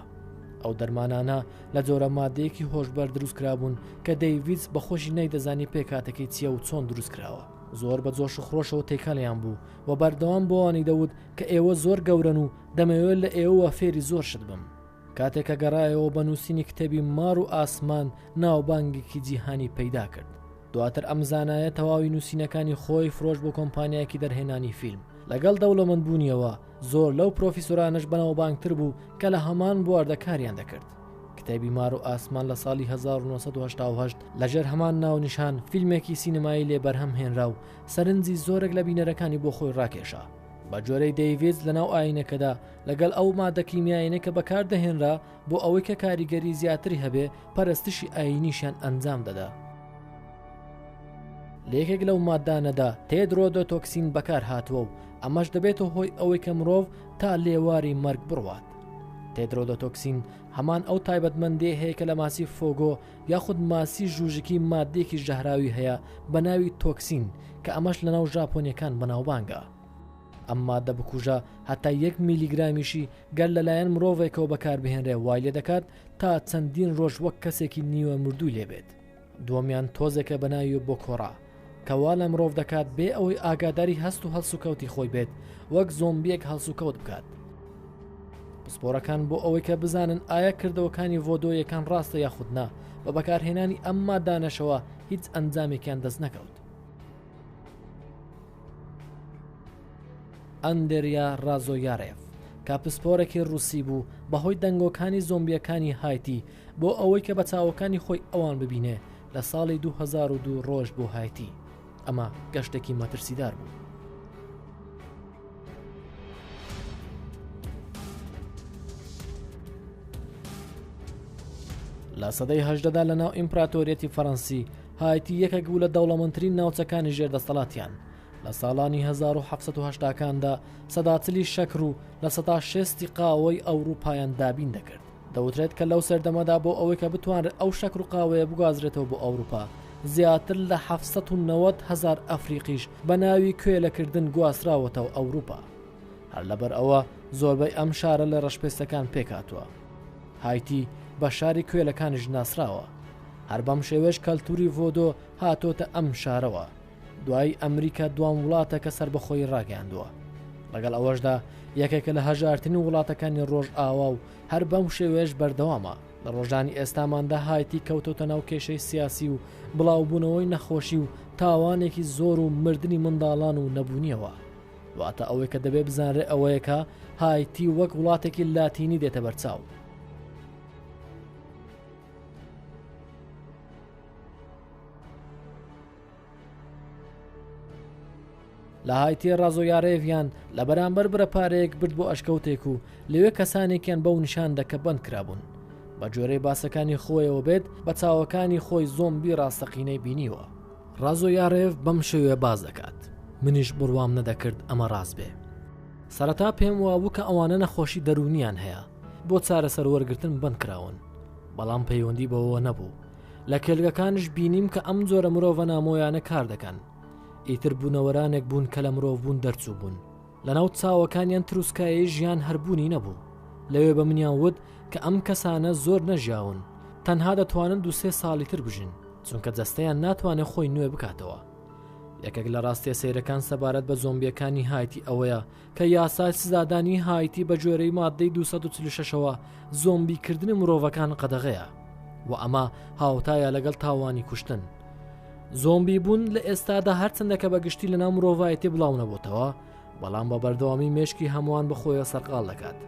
Speaker 1: ئەو دەرمانانە لە جۆرە مادەیەکی هۆشبەر دروست کرابوون کە دەیڤیدز بەخۆشی نەیدەزانی پێکاتەکەی چییە و چۆن دروست کراوە. زۆر بە جۆش و خۆشەوە تێکەڵیان بوو و بەردەوام بۆوانی دەوت کە ئێوە زۆر گەورن و دەمەوێت لە ئێوە فێری زۆر شت بم. کاتێکە گەڕایەوە بە نووسینی کتێبی مار و ئاسمان ناوبانگێکی جیهانی پەیدا کرد. دواتر ئەم زانایە تەواوی نووسینەکانی خۆی فرۆش بۆ کۆمپانیایەکی دەرهێنانی فیلم. لەگەڵ دەوڵەمەندبوونیەوە زۆر لەو پرۆفیسۆرانش بەناوبانگتر بوو کە لە هەمان بواردەکاریان دەکرد. کتێبی مار و ئاسمان لە ساڵی 1970 لەژێر هەمان ناونیشان فیلمێکی سینەمایی لێ بەرهەم هێنرا و سەرنجی زۆرێک لە بینەرەکانی بۆ خۆی ڕاکێشا. بە جۆرەی دەیڤیدز لە ناو ئاینەکەدا لەگەڵ ئەو مادە کیمیاییانە کە بەکار دەهێنرا بۆ ئەوەی کە کاریگەری زیاتری هەبێ پەرستشی ئاینیشیان ئەنجام دەدا. لێکێک لەو مادانەدا تێدرۆدۆتۆکسین بەکار هاتووە و ئەمەش دەبێتەوە هۆی ئەوەی کە مرۆڤ تا لێواری مەرگ بڕوات. تێدرۆدۆتۆکسین هەمان ئەو تایبەتمەندی هەیە کە لە ماسی فۆگۆ یاخود ماسی ژوژکی مادێکی ژەهراوی هەیە بە ناوی تۆکسین کە ئەمەش لە ناو ژاپۆنیەکان بەناوبانگە. ئەم مادە بکوژە هەتا 1 میلیگرامیشی گەر لەلایەن مرۆڤێکەوە بەکاربهێنرێ وای لێ دەکات تا چەندین ڕۆژ وەک کەسێکی نیوە مردووی لێبێت. دووەمیان تۆزێکە بەناوی بۆکۆڕا کەوا لە مرۆڤ دەکات بێ ئەوەی ئاگاداری هەست و هەڵسوکەوتی خۆی بێت وەک زۆمبیەک هەڵسوکەوت بکات. پسپۆرەکان بۆ ئەوەی کە بزانن ئایا کردەوەکانی ڤۆدۆیەکان ڕاستە یاخودنا بە بەکارهێنانی ئەم مادانەشەوە هیچ ئەنجامێکیان دەست نەکەوت. ئەندریا ڕازۆیارێف کە پسپۆرێکی ڕووسی بوو بەهۆی دەنگۆکانی زۆمبیەکانی هایتی بۆ ئەوەی کە بە چاوەکانی خۆی ئەوان ببینێ لە ساڵی 2002 ڕۆژ بۆ هایتی. ئەمە گەشتێکی مەترسیدار بوو. لە سەدەی 18دا لە ناو ئیمپراتۆریەتی فەڕەنسی هایتی یەکێک بوو لە دەوڵەمەندترین ناوچەکانی ژێردەسەڵاتیان. لە ساڵانی 1780کاندا سەداچلی شەکر و لە 16 قاوەی ئەوروپایان دابین دەکرد. دەوترێت کە لەو سەردەمەدا بۆ ئەوەی کە بتوانرێت ئەو شەکر و قاوەیە بگوازرێتەوە بۆ ئەوروپا زیاتر لە 790,000 ئەفریقیش بە ناوی کوێلەکردن گواستراوەتەوە ئەوروپا. هەر لەبەر ئەوە زۆربەی ئەم شارە لە ڕەشپێستەکان پێکاتوە. هایتی بە شاری کوێلەکانیش ناسراوە. هەر بەم شێوەش کەلتوری ڤۆدۆ هاتۆتە ئەم شارەوە. دوای ئەمریکا دوام وڵاتە کە سەربەخۆی ڕاگەاندووە. لەگەڵ ئەوەشدا یەکێکە لە هەژارترین وڵاتەکانی ڕۆژ ئاوا و هەر بەم شێوەیەش بەردەوامە. لە ڕۆژانی ئێستاماندا هایتی کەوتۆتە ناو کێشەی سیاسی و بڵاوبوونەوەی نەخۆشی و تاوانێکی زۆر و مردنی منداڵان و نەبوونیەوە. واتە ئەوەی کە دەبێ بزانرێ ئەوەیەکە هایتی وەک وڵاتێکی لاتینی دێتە بەرچاو. لە هایتی ڕازۆیارێڤیان لە بەرامبەر برەپارەیەک برد بۆ ئەشکەوتێک و لەوێ کەسانێکیان بەو نیشان دەکە بەند کرابوون بە جۆرەی باسەکانی خۆیەوە بێت بە چاوەکانی خۆی زۆمبی ڕاستەقینەی بینیوە. ڕازۆیارێڤ بەم شێوێ باز دەکات. منیش بڕوام نەدەکرد ئەمە ڕاست بێ. سەرەتا پێم وابوو کە ئەوانە نەخۆشی دەرونیان هەیە بۆ چارەسەر وەرگرتن بەند کراون، بەڵام پەیوەندی بەوە نەبوو. لە کێلگەکانش بینیم کە ئەم جۆرە مرۆڤە نامۆیانە کار دەکەن. ئیتر بوونەوەرانێک بوون کە لە مرۆڤ بوون دەرچوو بوون. لەناو چاوەکانیان تروسکایی ژیان هەربوونی نەبوو. لەوێ بە منیان وت کە ئەم کەسانە زۆر نەژیاون، تەنها دەتوانن 2-3 ساڵی تر بژین، چونکە جەستەیان ناتوانێت خۆی نوێ بکاتەوە. یەکێک لە ڕاستیە سەیرەکان سەبارەت بە زۆمبیەکانی هایتی ئەوەیە کە یاسای سزادانی هایتی بە جۆرەی مادەی 246ەوە زۆمبیکردنی مرۆڤەکان قەدەغەیە و ئەمە هاوتایە لەگەڵ تاوانی کوشتن. زۆمبی بوون لە ئێستادا هەرچەندەکە بەگشتی لەناو مرۆڤایەتی بڵاو نەبووتەوە، بەڵام بە بەردەوامی مێشکی هەمووان بەخۆیە سەرقاڵ دەکات.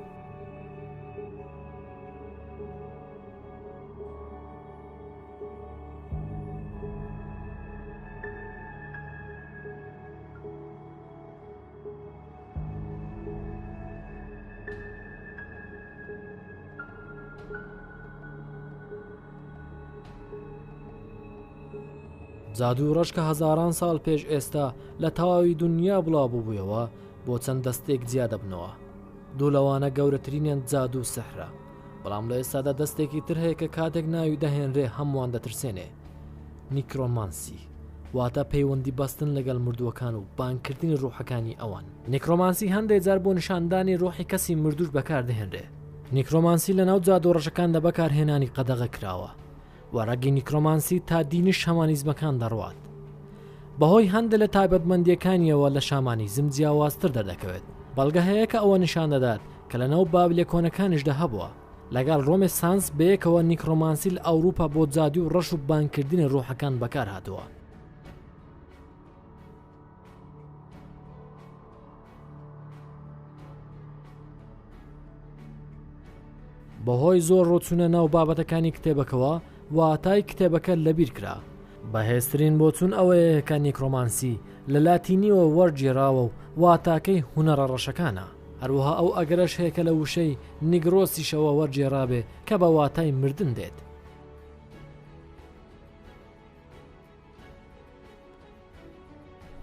Speaker 1: جادو ڕەش کە هەزاران ساڵ پێش ئێستا لە تەواوی دنیا بڵاو بوویەوە بۆ چەند دەستێک جیا دەبنەوە. دوو لەوانە گەورەترینیان جادو و سەحرە، بەڵام لە ئێستادا دەستێکی تر هەیە کە کاتێک ناوی دەهێنرێ هەمووان دەترسێنێ. نیکرۆمانسی واتە پەیوەندی بەستن لەگەڵ مردووەکان و بانکردنی ڕوحەکانی ئەوان. نیکرۆمانسی هەندێک جار بۆ نیشاندانی ڕۆحی کەسی مردوش بەکاردەهێنرێ. نیکرۆمانسی لەناو جادو ڕەشەکاندا بەکارهێنانی قەدەغە کراوە و ڕەگی نیکرۆمانسی تا دینی شەمانیزمەکان دەڕوات. بەهۆی هەندە لە تایبەتمەندیەکانیەوە لە شامانیزم جیاوازتر دەردەکەوێت. بەڵگە هەیە کە ئەوە نیشان دەدات کە لە ناو بابلە کۆنەکانیشدا هەبووە. لەگەڵ ڕۆمێسانس بەیەکەوە نیکرۆمانسی لە ئەوروپا بۆ جادو و ڕەش و بانکردنی ڕوحەکان بەکار هاتووە. بەهۆی زۆر ڕۆچوونە ناو بابەتەکانی کتێبەکەوە واتای کتێبەکە لەبیر کرا. بەهێزترین بۆچوون ئەوەیە کە نیکرۆمانسی لە لاتینیەوە وەرگێڕاوە و واتاکەی هونەرە ڕەشەکانە. هەروەها ئەو ئەگەرەش هەیە کە لە وشەی نیگرۆسیشەوە وەرگێڕابێ کە بە واتای مردن دێت.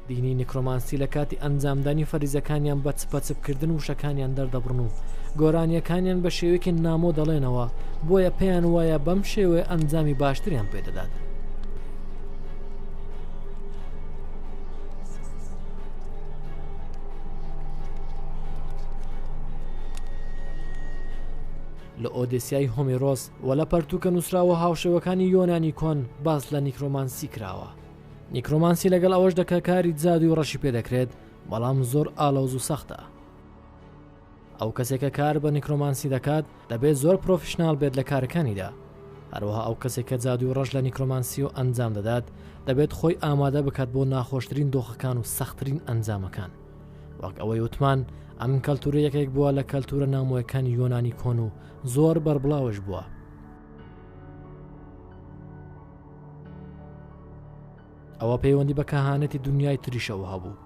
Speaker 1: دینی نیکرۆمانسی لە کاتی ئەنجامدانی فەریزەکانیان بە چپەچپکردن وشەکانیان دەردەبڕن و گۆرانیەکانیان بە شێوەیەکی نامۆ دەڵێنەوە، بۆیە پێیان وایە بەم شێوێ ئەنجامی باشتریان پێدەدات. لە ئۆدیسیای هۆمیرۆس و لە پەرتوکە نووسراوە هاوشێوەکانی یۆنانی کۆن باس لە نیکرۆمانسی کراوە. نیکرۆمانسی لەگەڵ ئەوەش دەکە کاری جادوی و ڕەشی پێدەکرێت، بەڵام زۆر ئالۆز و سەختە. ئەو کەسێکە کار بە نیکرۆمانسی دەکات دەبێت زۆر پرۆفشنال بێت لە کارەکانیدا. هەروەها ئەو کەسێکە جادوی و ڕەش لە نیکرۆمانسی و ئەنجام دەدات دەبێت خۆی ئامادە بکات بۆ ناخۆشترین دۆخەکان و سەختترین ئەنجامەکان. وەک ئەوەی وتمان ئەم کەلتورە یەکێک بووە لە کەلتورە نامۆیەکانی یۆنانی کۆن و زۆر بەربڵاوش بووە. ئەوە پەیوەندی بە کەهانەتی دنیای تریشەوە هەبوو.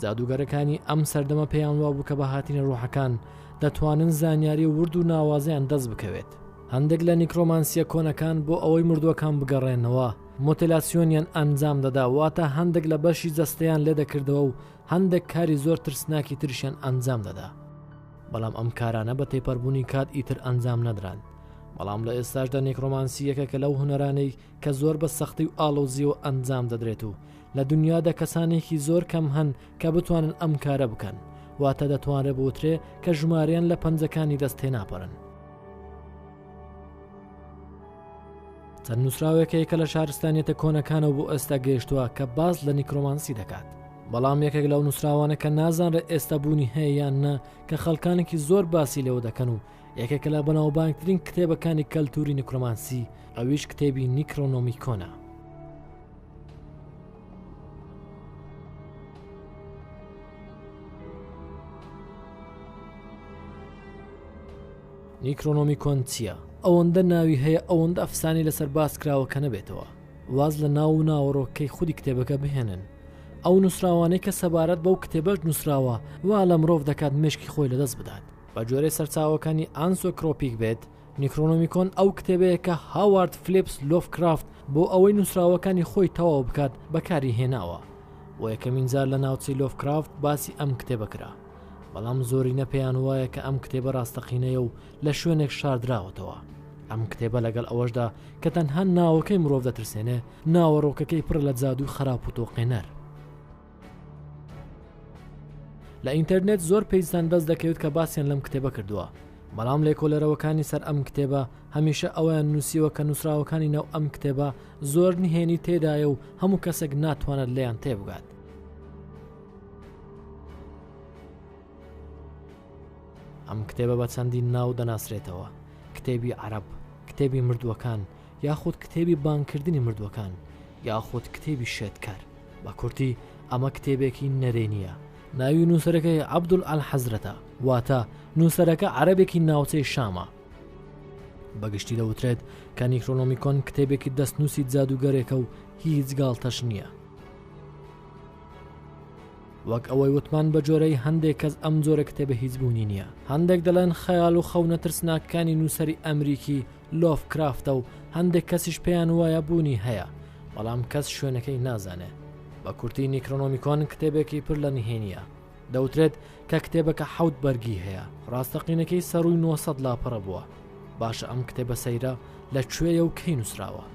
Speaker 1: جادوگەرەکانی ئەم سەردەمە پێیان وابوو کە بە هاتینە ڕوحەکان دەتوانن زانیاری ورد و ناوازیان دەست بکەوێت. هەندێک لە نیکرۆمانسیە کۆنەکان بۆ ئەوەی مردووەکان بگەڕێنەوە مۆتیلاسیۆنیان ئەنجام دەدا، واتە هەندێک لە بەشی جەستەیان لێ دەکردەوە و هەندێک کاری زۆر ترسناکی تریشیان ئەنجام دەدا. بەڵام ئەم کارانە بە تێپەڕبوونی کات ئیتر ئەنجام نەدران. بەڵام لە ئێستاشدا نیکرۆمانسی یەکێکە لەو هونەرانەی کە زۆر بە سەختی و ئاڵۆزیەوە ئەنجام دەدرێت و لە دنیادا کەسانێکی زۆر کەم هەن کە بتوانن ئەم کارە بکەن، واتە دەتوانرێت بوترێ کە ژمارەیان لە پەنجەکانی دەستێ ناپەڕن. چەند نووسراوێکەیە کە لە شارستانیەتە کۆنەکانەوە بۆ ئێستا گەیشتووە کە باز لە نیکرۆمانسی دەکات. بەڵام یەکێک لەو نووسراوانە کە نازانرێت ئێستا بوونی هەیە یان نە کە خەڵکانێکی زۆر باسی لەوە دەکەن و یەکێکە لە بەناوبانگترین کتێبەکانی کەلتوری نیکرۆمانسی ئەویش کتێبی نیکرۆنۆمیکۆنە. نیکرۆنۆمیکۆن چییە؟ ئەوەندە ناوی هەیە ئەوەندە ئەفسانی لەسەر باس کراوە کە نەبێتەوە، واز لە ناو و ناوەڕۆکەی خودی کتێبەکە بهێنن. ئەو نووسراوانەی کە سەبارەت بەو کتێبەش نووسراوە وا لە مرۆڤ دەکات مشکی خۆی لەدەست بدات. بە جۆرەی سەرچاوەکانی ئانسۆکرۆپیک بێت، نیکرۆنۆمیکۆن ئەو کتێبەیە کە هاوارد فلیپس لۆفکرافت بۆ ئەوەی نووسراوەکانی خۆی تەواو بکات بەکاری هێناوە. و یەکەمین جار لە ناوچەی لۆفکرافت باسی ئەم کتێبە کرا، بەڵام زۆری نەپێیان وایە کە ئەم کتێبە ڕاستەقینەیە و لە شوێنێک شاردراوەتەوە. ئەم کتێبە لەگەڵ ئەوەشدا کە تەنها ناوەکەی مرۆڤ دەترسێنێ، ناوەڕۆکەکەی پڕ لە جادوی خراپ و تۆقێنەر. لە ئینتەرنێت زۆر پێیزان دەست دەکەوێت کە باسییان لەم کتێبە کردووە، بەڵام لێکۆلەرەوەکانی سەر ئەم کتێبە هەمیشە ئەویان نووسیوە کە نووسراوەکانی ناو ئەم کتێبە زۆر نهێنی تێدایە و هەموو کەسێک ناتوانێت لێیان تێبگات. ئەم کتێبە بە چەندین ناو دەناسرێتەوە: کتێبی عەرەب، کتێبی مردووەکان، یاخود کتێبی بانکردنی مردووەکان، یاخود کتێبی شێتکار. بە کورتی ئەمە کتێبێکی نەرێنیە. ناوی نووسەرەکەی عەبدولئەلحەزرەتە، واتە نووسەرەکە عەرەبێکی ناوچەی شامە. بەگشتی دەوترێت کە نیکرۆنۆمیکۆن کتێبێکی دەستنووسی جادوگەرێکە و هیچ گاڵتەش نییە. وەک ئەوەی وتمان بە جۆرەی هەندێک کەس ئەم جۆرە کتێبە هیچ بوونی نییە. هەندێک دەڵێن خەیاڵ و خەونە ترسناکەکانی نووسەری ئەمریکی لۆفکرافتە و هەندێک کەسیش پێیان وایە بوونی هەیە، بەڵام کەس شوێنەکەی نازانێ. بە کورتی نیکرۆنۆمیکۆن کتێبێکی پڕ لە نهێنیە. دەوترێت کە کتێبەکە 7 بەرگی هەیە، ڕاستەقینەکەی سەرووی 900 لاپەڕە بووە. باشە ئەم کتێبە سەیرە لەکوێیە و کەی نووسراوە؟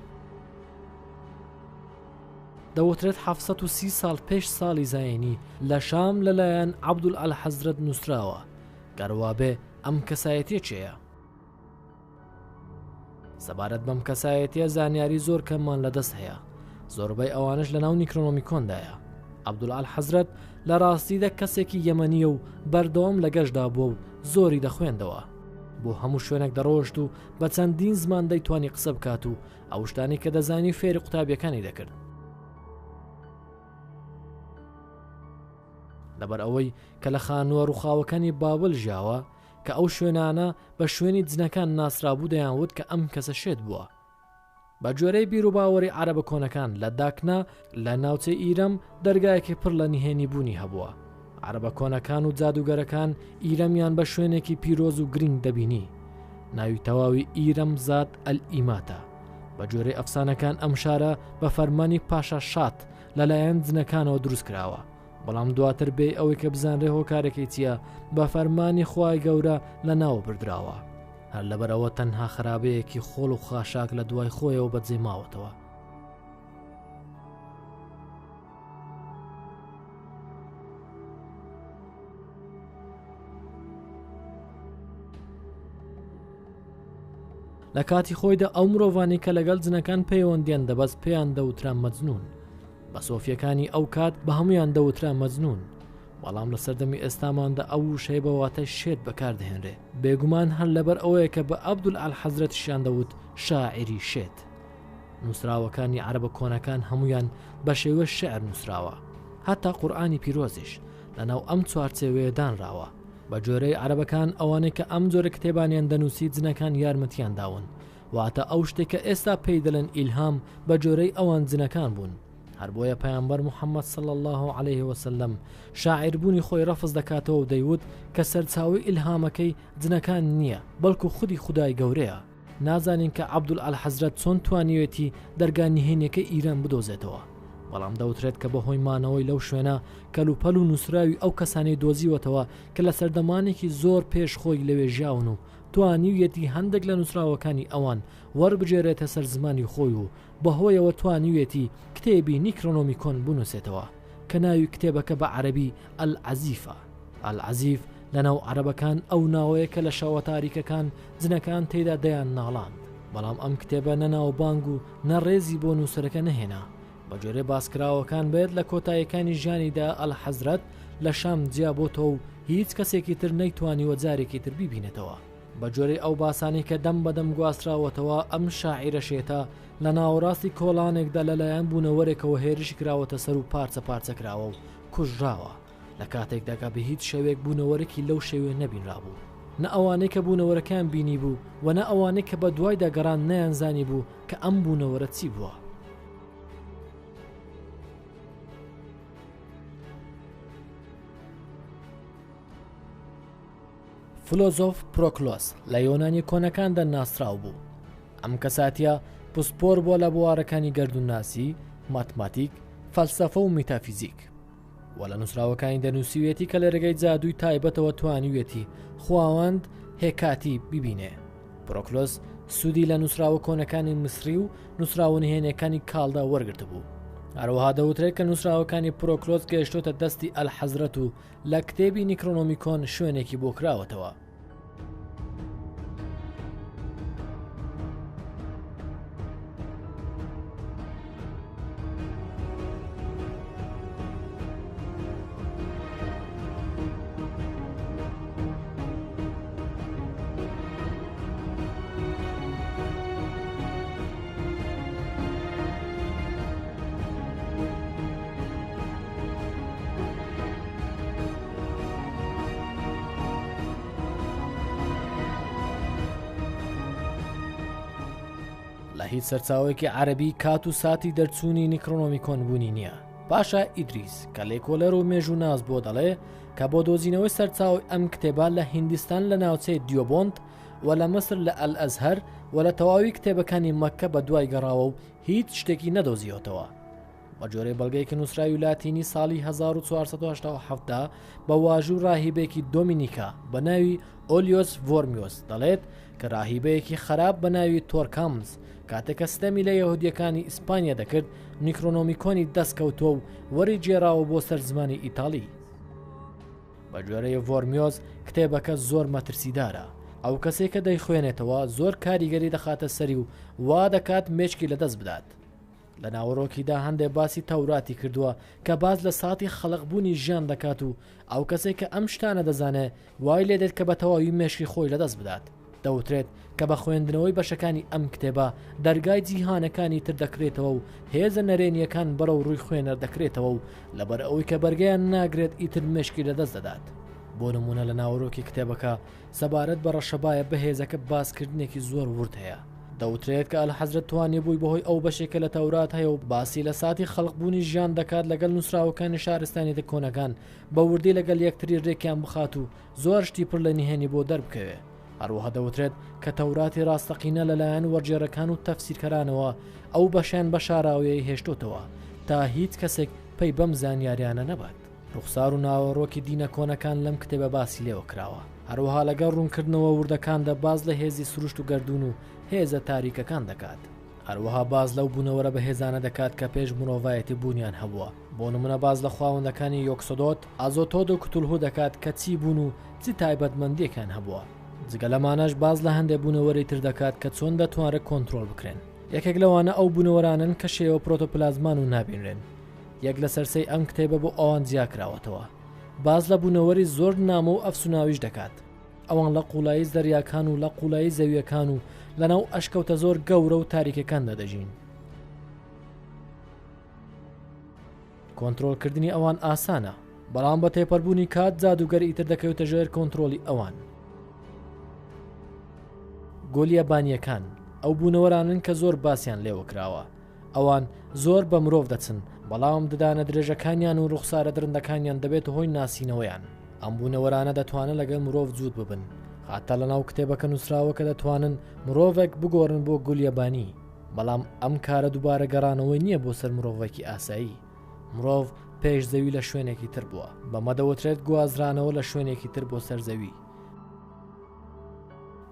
Speaker 1: دەوترێت 730 ساڵ پێش ساڵی زایێنی لە شام لەلایەن عەبدولئەلحەزرەت نووسراوە. گەروابێ ئەم کەسایەتیە چێیە؟ سەبارەت بەم کەسایەتیە زانیاری زۆر کەممان لەدەست هەیە، زۆربەی ئەوانش لە ناو نیکرۆنۆمیکۆندایە. عەبدولئەلحەزرەت لە ڕاستیدا کەسێکی یەمەنیە و بەردەوام لە گەشتدا بووە و زۆری دەخوێندەوە. بۆ هەموو شوێنێک دەڕۆشت و بە چەندین زمان دەیتوانی قسە بکات و ئەو شتانی کە دەزانی فێری قوتابیەکانی دەکرد. لەبەر ئەوەی کە لە خانووە ڕووخاوەکانی بابل ژیاوە کە ئەو شوێنانە بە شوێنی جنەکان ناسرابوو دەیانوت کە ئەم کەسە شێت بووە. بە جۆرەی بیر و باوەڕی عەرەبە کۆنەکان لە داکنا لە ناوچەی ئیرەم دەرگایەکی پڕ لە نهێنی بوونی هەبووە. عەرەبە کۆنەکان و جادوگەرەکان ئیرەمیان بە شوێنێکی پیرۆز و گرنگ دەبینی. ناوی تەواوی ئیرەم زات ئەلئیماتە. بە جۆرەی ئەفسانەکان ئەم شارە بە فەرمانی پاشا شات لەلایەن جنەکانەوە دروست کراوە، بەڵام دواتر بێ ئەوەی کە بزانرێ هۆکارێکی چییە بە فەرمانی خوای گەورە لە ناو بردراوە. هەر لەبەرەوە تەنها خراپەیەکی خۆڵ و خاشاک لە دوای خۆیەوە بەجێ ماوەتەوە. لە کاتی خۆیدا ئەو مرۆڤانی کە لەگەڵ جنەکان پەیوەندیان دەبەست پێیان دەوترا مەجنون. بە سۆفیەکانی ئەو کات بە هەمویان دەوترا مەجنون، بەڵام لە سەردەمی ئێستاماندا ئەو وشەی بەواتای شێت بەکاردەهێنرێ. بێگومان هەر لەبەر ئەوەیە کە بە عەبدولئەلحەزرەتیشیان دەوت شاعری شێت. نووسراوەکانی عەرەبە کۆنەکان هەمویان بە شێوە شێعر نووسراوە، هەتا قورئانی پیرۆزیش لەناو ئەم چوارچێوەیە دانراوە. بە جۆرەی عەرەبەکان ئەوانەی کە ئەم جۆرە کتێبانیان دەنووسی جنەکان یارمەتیان داون، واتە ئەو شتێکە ئێستا پێی دەڵێن ئیلهام بە جۆرەی ئەوان جنەکان بوون. هەر بۆیە پەیامبەر موحەممەد صلی الله عليه وسلم شاعربوونی خۆی ڕەفز دەکاتەوە و دەیوت کە سەرچاوی ئیلهامەکەی جنەکان نییە، بەڵکو خودی خودای گەورەیە. نازانین کە عەبدولئەلحەزرەت چۆن توانیوێتی دەرگا نهێنیەکەی ئیران بدۆزێتەوە، بەڵام دەوترێت کە بەهۆی مانەوەی لەو شوێنە کەلوپەل و نووسراوی ئەو کەسانی دۆزیوەتەوە کە لە سەردەمانێکی زۆر پێش خۆی لەوێ ژیاون و توانیویەتی هەندێک لە نووسراوەکانی ئەوان وەربژێرێتە سەر زمانی خۆی و بەهۆیەوە توانیوێتی کتێبی نیکرۆنۆمیکۆن بنووسێتەوە کە ناوی کتێبەکە بە عەرەبی ئەلعەزیفە. ئەلعەزیف لەناو عەرەبەکان ئەو ناوەیە کە لە شەوە تاریکەکان جنەکان تێدا دەیان ناڵاند، بەڵام ئەم کتێبە نەناو بانگ و نەڕێزی بۆ نووسەرەکە نەهێنا. بە جۆرە باسکراوەکان بێت لە کۆتاییەکانی ژیانیدا ئەلحەزرەت لە شام جیابۆتەوە و هیچ کەسێکی تر نەیتوانیوە جارێکی تر بیبینێتەوە. بە جۆرەی ئەو باسانی کە دەم بەدەم گواستراوەتەوە ئەم شاعیرەشێتە لە ناوەڕاستی کۆڵانێکدا لەلایەن بوونەوەرێکەوە هێرشی کراوەتە سەر و پارچە پارچە کراوە و کوژراوە لە کاتێکداکە بە هیچ شێوێک بوونەوەرەی لەو شێوێ نەبینرابوو، نە ئەوانەی کە بوونەوەرەکان بینی بوو و نە ئەوانەی کە بە دوای داگەڕان نەیانزانی بوو کە ئەم بوونەوەرە چی بووە. فلۆزۆف پرۆکلۆس لە یۆنانی کۆنەکاندا ناسرااو بوو. ئەم کەساتیە پسپۆر بۆ لە بوارەکانی گەردونناسی، ماتماتیک، فەلسەفە و میتافیزیک، وە لە نووسراوەکانی دەنووسیوێتی کە لە ڕێگەی جادووی تایبەتەوە توانیوێتی خواوەند هێکاتی ببینێ. پرۆکلۆس سوودی لە نووسراوە کۆنەکانی مسری و نووسراوەنهێنەکانی کاڵدا وەرگرت بوو. هەروەها دەوترێت کە نووسراوەکانی پرۆکلۆس گەیشتۆتە دەستی ئەلحەزرەت و لە کتێبی نیکرۆنۆمیکۆن شوێنێکی بۆ کراوەتەوە. هیچ سەرچاوێکی عەربی کات و ساتی دەرچوونی نیکرۆنۆمیکۆن بوونی نییە. پاشا ئیدریس کە لێکۆلەر و مێژ و ناز بۆ دەڵێ کە بۆ دۆزینەوەی سەرچاوی ئەم کتێبە لە هیندستان لە ناوچەی دیۆبۆند و لە مەسر لە ئەلئەزهەر و لە تەواوی کتێبەکانی مەککە بە دوای گەڕاوە و هیچ شتێکی نەدۆزیەوەتەوە. بە جۆرەی بەڵگەیەکی نووسراوی لاتینی ساڵی 1487 بە واژوو ڕاهیبێکی دۆمینیکا بە ناوی ئۆلیۆس ڤۆرمیۆس دەڵێت کە ڕاهیبەیەکی خراپ بە ناوی تۆرکامز کاتێکە ستەمی لە یەهودیەکانی ئیسپانیا دەکرد نیکرۆنۆمیکۆنی دەستکەوتۆ و وەری جێراوە بۆ سەر زمانی ئیتاڵی. بە جۆرەیە ڤۆرمیۆس کتێبەکە زۆر مەترسیدارە. ئەو کەسێک کە دەیخوێنێتەوە زۆر کاریگەری دەخاتە سەری و وا دەکات مێچکی لەدەست بدات. لە ناوەڕۆکیدا هەندێک باسی تەوراتی کردووە کە باز لە ساتی خەڵقبوونی ژیان دەکات و ئەو کەسێک کە ئەم شتانە دەزانێت وای لێ دێت کە بە تەواوی مێشکی خۆی لەدەست بدات. دەوترێت کە بە خوێندنەوەی بەشەکانی ئەم کتێبە دەرگای جیهانەکانی تر دەکرێتەوە و هێزە نەرێنیەکان بەرەو ڕووی خوێنەر دەکرێتەوە و لەبەر ئەوەی کە بەرگیان ناگرێت ئیتر مێشکی لەدەست دەدات. بۆ نمونە لە ناوەڕۆکی کتێبەکە سەبارەت بە ڕەشەبایە بەهێزەکە باسکردنێکی زۆر ورد هەیە. دەوترێت کە ئەلحەزرەت توانێ بووی بەهۆی ئەو بەشێکە لە تەورات هەیە و باسی لە ساتی خەڵقبوونی ژیان دەکات لەگەڵ نووسراوەکانی شارستانی کۆنەکان بە وردی لەگەڵ یەکتری ڕێکیان بخات و زۆر شتی پڕ لە نهێنی بۆ دەربکەوێ. هەروەها دەوترێت کە تەوراتی ڕاستەقینە لەلایەن وەرجێڕەکان و تەفسیرکەرانەوە ئەو بەشیان بە شاراویەی هێشتوتەوە تا هیچ کەسێک پەی بەم زانیاریانە نەبات. ڕوخسار و ناوەڕۆکی دینە کۆنەکان لەم کتێبە باسی لێوە کراوە. هەروەها لەگەڵ ڕوونکردنەوە وردەکاندا باز لە هێزی سروشت و گەردون و هێزە تاریکەکان دەکات. هەروەها باز لەو بوونەوەرە بە هێزانە دەکات کە پێش مرۆڤایەتی بوونیان هەبووە. بۆ نمونە باز لە خاوەندەکانی یۆکسۆدۆت، ئازۆتۆد و کتولهو دەکات کە چی بوون و چی تایبەتمەندیەکان هەبووە. جگە لەمانەش باز لە هەندێک بوونەوەری تر دەکات کە چۆن دەتوانرێت کۆنتترۆل بکرێن. یەکێک لەوانە ئەو بوونەوەرانن کە شێوە پرۆتۆپلازمان و نابینرێن. یەک لە سەرسەی ئەم کتێبە بۆ ئەوان جیاکراوەتەوە. باز لە بوونەوەری زۆر نامە و ئەفسوناویش دەکات. ئەوان لە قوڵایی دەریاکان و لە قوڵایی زەویەکان و لەناو ئەشکەوتە زۆر گەورە و تاریکەکاندا دەژین. کۆنتترۆلکردنی ئەوان ئاسانە، بەڵام بە تێپەڕبوونی کات جادوگەر ئیتر دەکەوێتە ژێر کۆنتترۆلی ئەوان. گۆلیەبانیەکان ئەو بوونەوەرانن کە زۆر باسییان لێوە کراوە. ئەوان زۆر بە مرۆڤ دەچن، بەڵام ددانە درێژەکانیان و ڕوخسارە درندەکانیان دەبێت هۆی ناسینەوەیان. ئەم بوونەوەرانە دەتوانن لەگەڵ مرۆڤ جوود ببن. هاتە لە ناو کتێبەکە نووسراوە کە دەتوانن مرۆڤێک بگۆڕن بۆ گولیەبانی، بەڵام ئەم کارە دووبارە گەڕانەوەی نییە بۆ سەر مرۆڤێکی ئاسایی. مرۆڤ پێش زەوی لە شوێنێکی تر بووە، بەمە دەوترێت گوازرانەوە لە شوێنێکی تر بۆ سەرزەوی.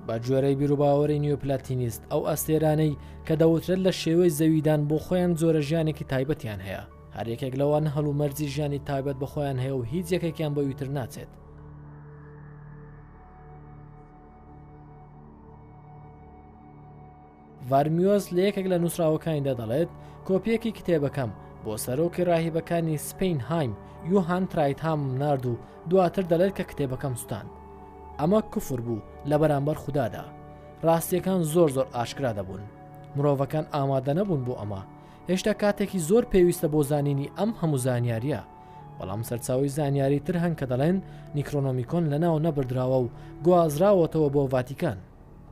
Speaker 1: بە جۆرەی بیرروباوەڕی نیۆپلاتینیست ئەو ئەستێرانەی کە دەوترێت لە شێوەی زەویدان بۆ خۆیان زۆرە ژیانێکی تایبەتیان هەیە. هەر یەکێک لەوان هەڵو مەرجی ژیانی تایبەت بە خۆیان هەیە و هیچ یەکێکیان بەویتر ناچێت. ڤارمیۆس لە یەکێک لە نووسراوەکانیدا دەڵێت کۆپیەکی کتێبەکەم بۆ سەرۆکی ڕاهیبەکانی سپین هایم یوهان ترایتهام نارد و دواتر دەڵێت کە کتێبەکەم سوتاند. ئەمە کوفر بوو لە بەرامبەر خوددادا. ڕاستیەکان زۆر ئاشکرا دەبوون. مرۆڤەکان ئامادە نەبوون بۆ ئەمە. هێشتا کاتێکی زۆر پێویستە بۆ زانینی ئەم هەموو زانیاریە. بەڵام سەرچاوی زانیاری تر هەن کە دەڵێن نیکرۆنۆمیکۆن لەناو نەبردراوە و گوازراوەتەوە بۆ ڤاتیکان.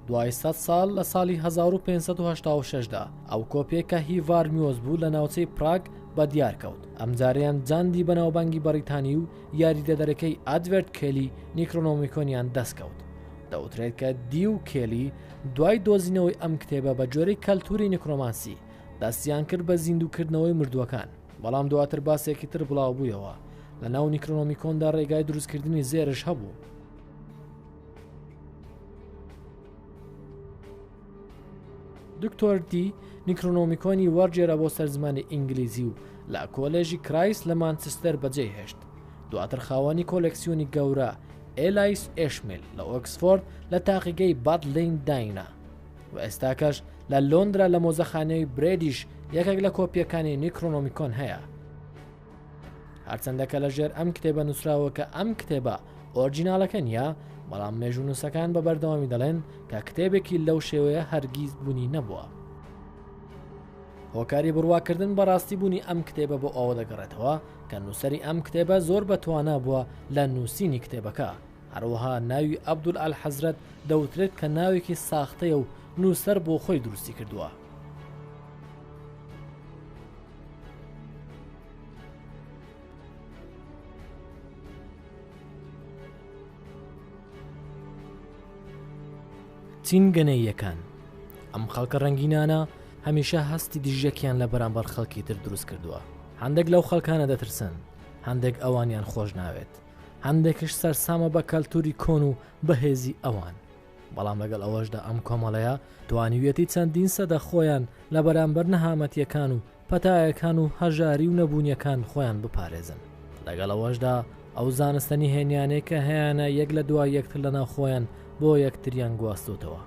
Speaker 1: دوای 100 ساڵ لە ساڵی 1586دا ئەو کۆپێکە هیڤارمیۆز بوو لە ناوچەی پراگ بە دیار کەوت. ئەم جاریان جاندی بەناوبانگی بەریتانی و یاریدەدەرەکەی ئادڤێرت کێلی نیکرۆنۆمیکۆنیان دەستکەوت. دەوترێت کە دی و کێلی دوای دۆزینەوەی ئەم کتێبە بە جۆرەی کەلتوری نیکرۆمانسی دەستیان کرد بە زیندووکردنەوەی مردووەکان. بەڵام دواتر باسێکی تر بڵاو بوویەوە لە ناو نیکرۆنۆمیکۆندا ڕێگای دروستکردنی زێرش هەبوو. دکتۆر دی نیکرۆنۆمیکۆنی وەرجێرە بۆ سەرزمانی ئینگلیزی و لە کۆلێژی کرایس لە مانچستەر بەجێ هێشت. دواتر خاوەنی کۆلێکسیۆنی گەورە ئێلایس ئێشمیل لە ئۆکسفۆرد لە تاقیگەی بادلین داینا و ئێستاکەش لە لۆندرا لە مۆزەخانەی برێدیش یەکێک لە کۆپیەکانی نیکرۆنۆمیکۆن هەیە. هەرچەندەکە لە ژێر ئەم کتێبە نووسراوە کە ئەم کتێبە ئۆرجیناڵەکە نیە، بەڵام مێژوونووسەکان بە بەردەوامی دەڵێن کە کتێبێکی لەو شێوەیە هەرگیز بوونی نەبووە. هۆکاری بڕواکردن بەڕاستی بوونی ئەم کتێبە بۆ ئەوە دەگەڕێتەوە کە نووسەری ئەم کتێبە زۆر بەتوانا بووە لە نووسینی کتێبەکە. هەروەها ناوی عەبدول ئەلحەزرەت دەوترێت کە ناوێکی ساختەیە و نووسەر بۆ خۆی دروستی کردووە. چینگەنەییەکان. ئەم خەڵکە ڕەنگینانە هەمیشە هەستی دژەکیان لە بەرامبەر خەڵکی تر دروست کردووە. هەندێک لەو خەڵکانە دەترسن، هەندێک ئەوانیان خۆش ناوێت، هەندێکش سەرسامە بە کەلتوری کۆن و بەهێزی ئەوان. بەڵام لەگەڵ ئەوەشدا ئەم کۆمەڵەیە توانیویەتی چەندین سەدە خۆیان لە بەرامبەر نەهامەتیەکان و پەتایەکان و هەژاری و نەبوونیەکان خۆیان بپارێزن. لەگەڵ ئەوەشدا ئەو زانستنی هێنیانەی کە هەیەە یەک لە دوای یەکتر لەناو خۆیان بۆ یەکتریان گواستوتەوە.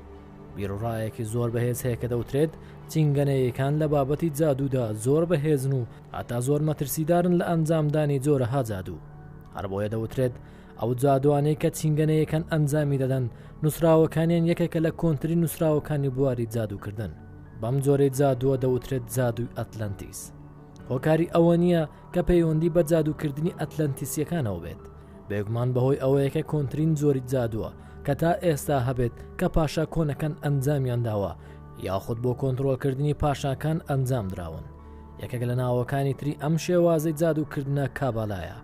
Speaker 1: بیرڕایەکی زۆر بەهێز هەیە کە دەوترێت چینگەنەیەکان لە بابەتی جادوودا زۆر بەهێزن و هەتا زۆر مەترسیدارن لە ئەنجامدانی جۆرەها جادوو. هەر بۆیە دەوترێت ئەو جادوانەی کە چینگەنەیەکان ئەنجامی دەدەن نووسراوەکانیان یەکێکە لە کۆنتری نووسراوەکانی بواری جادووکردن. بەم جۆرەی جادووە دەوترێت جادووی ئەتلەنتیس. هۆکاری ئەوە نییە کە پەیوەندی بە جادووکردنی ئەتلەنتیسیەکانەوە بێت، بێگومان بەهۆی ئەوەیەکە کۆنترین زۆری جادووە کە تا ئێستا هەبێت کە پاشا کۆنەکان ئەنجامیان داوە یاخود بۆ کۆنتڕۆلکردنی پاشاکان ئەنجام دراون. یەکێک لە ناوەکانی تری ئەم شێوازەی جادووکردنە کابالایە.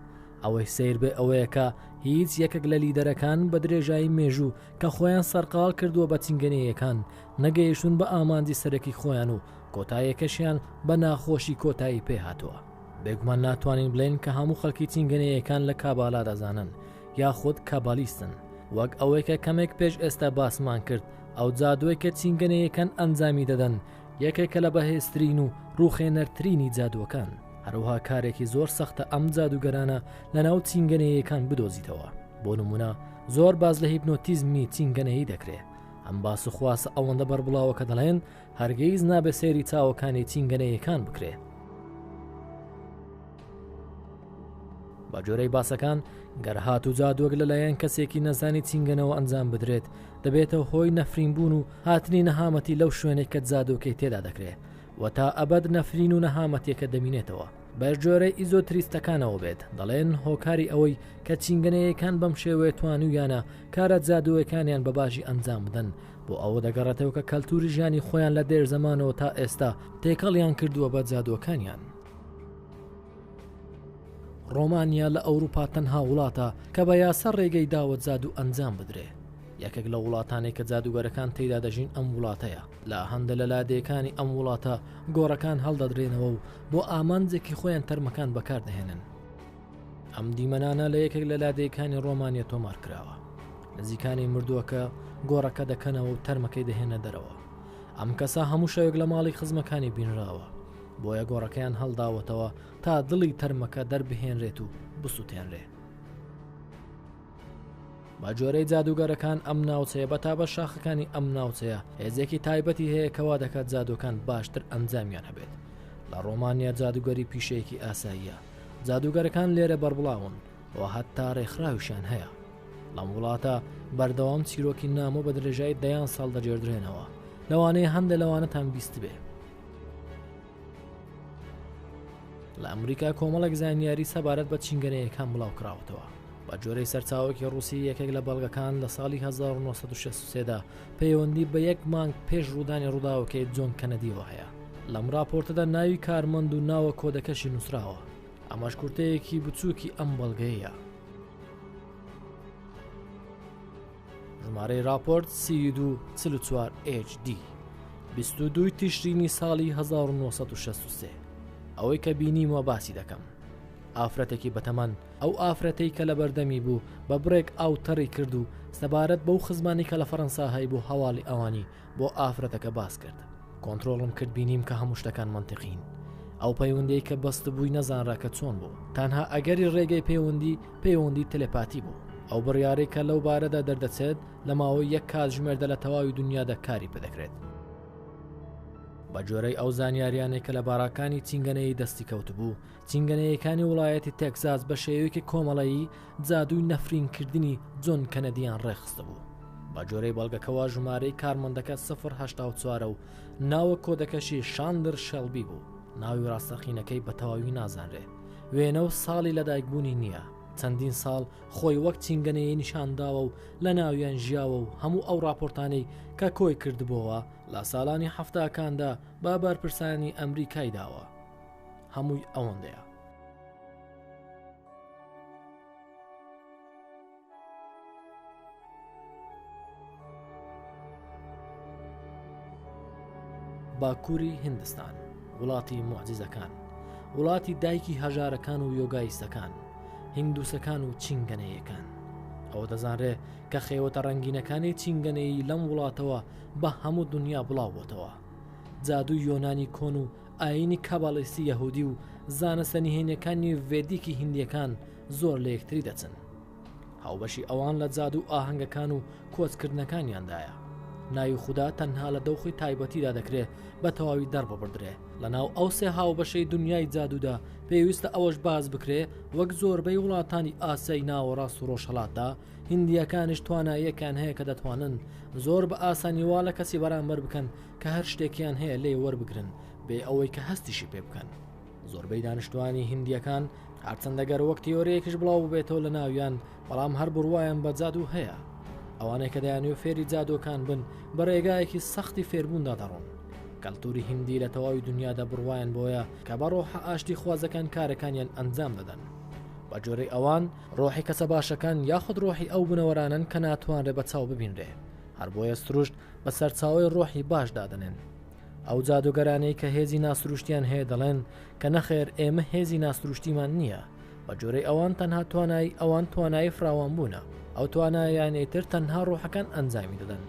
Speaker 1: ئەوەی سیر بێ ئەوەیەکە هیچ یەکێک لە لیدەرەکان بە درێژایی مێژوو کە خۆیان سەرقاڵ کردووە بە چینگەنەیەکان نەگەیشتون بە ئامانجی سەرەکی خۆیان و کۆتاییەکەشیان بە ناخۆشی کۆتایی پێ هاتووە. بێگومان ناتوانین بڵێن کە هەموو خەڵکی چینگەنەیەکان لە کابالا دەزانن یاخود کابالیستن. وەک ئەوەی کە کەمێک پێش ئێستا باسمان کرد، ئەو جادوۆی کە چینگەنەیەکان ئەنجامی دەدەن یەکێکە لە بەهێزترین و ڕوخێنەرترینی جادووەکان. هەروها کارێکی زۆر سەختە ئەم جادوگەرانە لە ناو چینگەنەیەکان بدۆزیتەوە. بۆ نمونە زۆر باز لە هیپنۆتیزمی چینگەنەیی دەکرێت. ئەم باس و خواسە ئەوەندە بەربڵاوە کە دەڵێن هەرگیز نابێ سێری چاوەکانی چینگەنەیەکان بکرێت. بە جۆرەی باسەکان گەر هات و جادووەک لەلایەن کەسێکی نەزانی چینگەنەوە ئەنجام بدرێت دەبێتەوە هۆی نەفرین بوون و هاتنی نەهامەتی لەو شوێنێک کە جادووکەی تێدا دەکرێت و تا ئەبەد نەفرین و نەهامەتیەکە دەمینێتەوە. بە جۆرەی ئیزۆتریستەکانەوە بێت، دەڵێن هۆکاری ئەوەی کە چینگەنەیەکان بەم شێوەیە توانویانە کارە جادووەکانیان بە باشی ئەنجام بدەن بۆ ئەوە دەگەڕێتەوە کە کەلتوری ژیانی خۆیان لە دێر زەمانەوە تا ئێستا تێکەڵیان کردووە بە جادووەکانیان. ڕۆمانیا لە ئەوروپا تەنها وڵاتە کە بە یاسا ڕێگەی داوە جادوو ئەنجام بدرێ. یەکێک لە وڵاتانێک کە جادوگەرەکان تێدا دەژین ئەم وڵاتەیە. لە هەندە لە لادێکانی ئەم وڵاتە گۆڕەکان هەڵدەدرێنەوە و بۆ ئامانجێکی خۆیان تەرمەکان بەکاردەهێنن. ئەم دیمەنانە لە یەکێک لە لادێکانی ڕۆمانیا تۆمار کراوە. نزیکانی مردووەکە گۆڕەکە دەکەنەوە و تەرمەکەی دەهێنە دەرەوە. ئەم کەسە هەموو شەوێک لە ماڵی خزمەکانی بینراوە، بۆیە گۆڕەکەیان هەڵداوەتەوە تا دڵی تەرمەکە دەربهێنرێت و بسووتێنرێ. با جۆرەی جادوگەرەکان ئەم ناوچەیە بە تا بە شاخەکانی ئەم ناوچەیە هێزێکی تایبەتی هەیە کەوا دەکات جادوەکان باشتر ئەنجامیان هەبێت. لە ڕۆمانیا جادوگەری پیشەیەکی ئاساییە. جادوگەرەکان لێرە بەربڵاون و هەتا ڕێکخراویشیان هەیە. لەم وڵاتە بەردەوام چیرۆکی نامۆ بە درێژای 10 ساڵ دەجێردرێنەوە، لەوانەیە هەندە لەوانەتان بیست بێ. لە ئەمریکا کۆمەڵێک زانیاری سەبارەت بە چینگەنەیەکان بڵاو کراوەتەوە. بە جۆرەی سەرچاوێکی ڕووسی یەکێک لە بەڵگەکان لە ساڵی 1963دا پەیوەندی بە 1 مانگ پێش ڕوودانی ڕووداوەکەی جۆن کەنەدیەوە هەیە. لەم راپۆرتەدا ناوی کارمەند و ناوە کۆدەکەشی نووسراوە. ئەمەش کورتەیەکی بچووکی ئەم بەڵگەیە. ژمارەی راپۆرت 3244 HD 22 تیشرینی ساڵی 1963. ئەوەی کە بینیمەوە باسی دەکەم. ئافرەتێکی بەتەمەن ئەو ئافرەتەی کە لە بەردەمی بوو بە بڕێک ئاوتەڕی کرد و سەبارەت بەو خزمانی کە لە فەڕەنسا هەی بۆ هەواڵی ئەوانی بۆ ئافرەتەکە باس کرد. کۆنتترۆڵم کرد بینیم کە هەموو شتەکان منتیقین. ئەو پەیوەندەی کە بەست بووی نەزانرا کە چۆن بوو. تەنها ئەگەری ڕێگەی پەیوەندی تەلەپاتی بوو. ئەو بڕیارەی کە لەو بارەدا دەردەچێت لە ماوەی 1 کاتژمێردە لە تەواوی دنیادا کاری پێدەکرێت. بە جۆرەی ئەو زانیاریانێک کە لە باراکانی چینگەنەی دەستی کەوت بوو، چینگەنەیەکانی وڵایەتی تێکساس بە شێوەیەکی کۆمەڵایی جادووی نەفرینکردنی جۆن کەنەدیان ڕێخستە بوو. بە جۆرەی بەڵگەکەوە ژمارەی کارمەندەکە 084 و ناوە کۆدەکەشی شاندر شەڵبی بوو. ناوی ڕاستەقینەکەی بە تەواوی نازانرێ. وێنە و ساڵی لەدایکبوونی نییە. چەندین ساڵ خۆی وەک چینگەنەیە نیشانداوە و لە ناویان ژیاوە و هەموو ئەو راپۆرتانەی کە کۆی کردبووەوە لە ساڵانی هەفتاکاندا با بەرپرسانی ئەمریکای داوە. هەمووی ئەوەندەیە. باکووری هیندستان، وڵاتی موعجزەکان، وڵاتی دایکی هەژارەکان و یۆگایستەکان، هیندوسەکان و چینگەنەیەکان. ئەوە دەزانرێ کە خێوەتە ڕەنگینەکانی چینگەنەی لەم وڵاتەوە بە هەموو دنیا بڵاوبووتەوە. جادووی یۆنانی کۆن و ئاینی کاباڵیستی یەهودی و زانستە نهێنیەکانی ڤێدیکی هیندیەکان زۆر لە یەکتری دەچن. هاوبەشی ئەوان لە جادوو ئاهەنگەکان و کۆچکردنەکانیاندایە. ناوی خوددا تەنها لە دەوخی تایبەتیدا دەکرێت بە تەواوی دەرببردرێ. لەناو ئەو سێ هاوبەشەی دنیای جادوودا پێویستە ئەوەش باز بکرێ وەک زۆربەی وڵاتانی ئاسیای ناوەڕاست و ڕۆژهەڵاتدا هیندیەکانش تواناییەکان هەیە کە دەتوانن زۆر بە ئاسانیوا لە کەسی بەرامبەر بکەن کە هەر شتێکیان هەیە لێ وەربگرن بێ ئەوەی کە هەستیشی پێ بکەن. زۆربەی دانیشتوانی هیندیەکان هەرچەندە گەر وەک تیۆرەیەکیش بڵاو بێتەوە لە ناویان، بەڵام هەر بڕوایان بە جادوو هەیە. ئەوانەی کە دەیانوێ فێری جادۆکان بن بە ڕێگایەکی سەختی فێربووندا دەڕۆن. کەلتوری هیندی لە تەواوی دنیادا بڕوایان بۆیە کە بە ڕۆحە ئاشتی خوازەکان کارەکانیان ئەنجام دەدەن. بە جۆرەی ئەوان ڕۆحی کەسە باشەکان یاخود ڕۆحی ئەو بنەوەرانن کە ناتوانرێ بە چاو ببینرێ. هەر بۆیە سروشت بە سەرچاوی ڕۆحی باش دادنێن. ئەو جادوگەرانەی کە هێزی ناسروشتیان هەیە دەڵێن کە نەخێر ئێمە هێزی ناسروشتیمان نییە. بە جۆرەی ئەوان تەنها ئەوان توانایی فراوان بوونە. ئەو توانایانێتر تەنها ڕۆحەکان ئەنجامی دەدەن.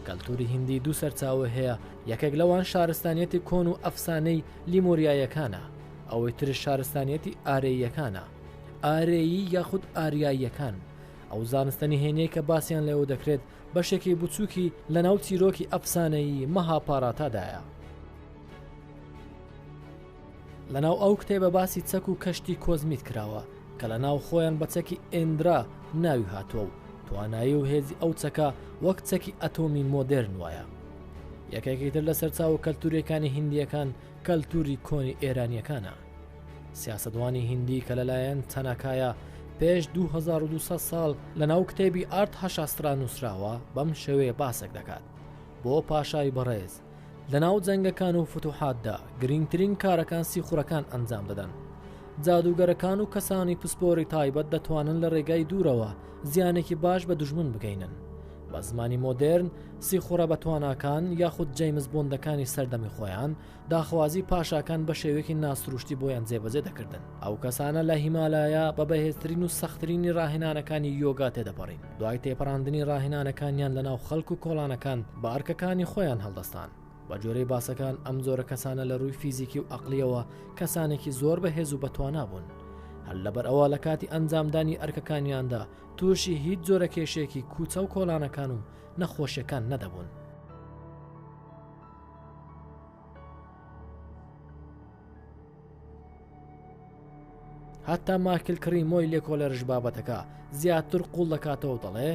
Speaker 1: کەلتوری هیندی دوو سەرچاوە هەیە. یەکێک لەوان شارستانیەتی کۆن و ئەفسانەی لیمۆریایەکانە، ئەوەی ترش شارستانیەتی ئارەییەکانە، ئارەیی یاخود ئاریاییەکان. ئەو زانستنی هێنەیە کە باسییان لەوە دەکرێت بەشێکی بچووکی لە ناو چیرۆکی ئەفسانەیی مەهاپاراتادایە. لەناو ئەو کتێبە باسی چەک و کەشتی کۆزمیت کراوە کە لە ناو خۆیان بە چەکی ئێندرا ناوی هاتووە و توانایی و هێزی ئەو چەکە وەک چەکی ئەتۆمی مۆدرن وایە. یەکێکی تر لە سەرچاو کەلتوریەکانی هیندیەکان کەلتوری کۆنی ئێرانیەکانە. سیاسەتوانی هیندی کە لەلایەن تەنەکایە پێش 2200 ساڵ لە ناو کتێبی ئارت هەشاسترا نووسراوە بەم شێوەیە باسێک دەکات. بۆ پاشای بەڕێز لە ناو جەنگەکان و فتوحاتدا گرنگترین کارەکان سیخورەکان ئەنجام دەدەن. جادوگەرەکان و کەسانی پسپۆری تایبەت دەتوانن لە ڕێگای دوورەوە زیانێکی باش بە دوژمن بگەینن. بە زمانی مۆدرن سیخورە بەتواناکان یاخود جەیمز بۆندەکانی سەردەمی خۆیان داخوازی پاشاکان بە شێوەیەکی ناسروشتی بۆیان جێبەجێ دەکردن. ئەو کەسانە لە هیمالایە بە بەهێزترین و سەختترینی ڕاهێنانەکانی یۆگا تێدەپەڕین. دوای تێپەڕاندنی ڕاهێنانەکانیان لە ناو خەڵک و کۆڵانەکان بە ئەرکەکانی خۆیان هەڵدەستان. بە جۆرەی باسەکان ئەم جۆرە کەسانە لە ڕووی فیزیکی و عەقلیەوە کەسانێکی زۆر بەهێز و بەتوانا بوون. هەر لەبەر ئەوە لە کاتی ئەنجامدانی ئەرکەکانیاندا تووشی هیچ جۆرە کێشێکی کوچە و کۆڵانەکان و نەخۆشیەکان نەدەبوون. هەتا ماکل کڕی مۆی لێکۆلەرش بابەتەکە زیاتر قوڵ دەکاتەوە دەڵێ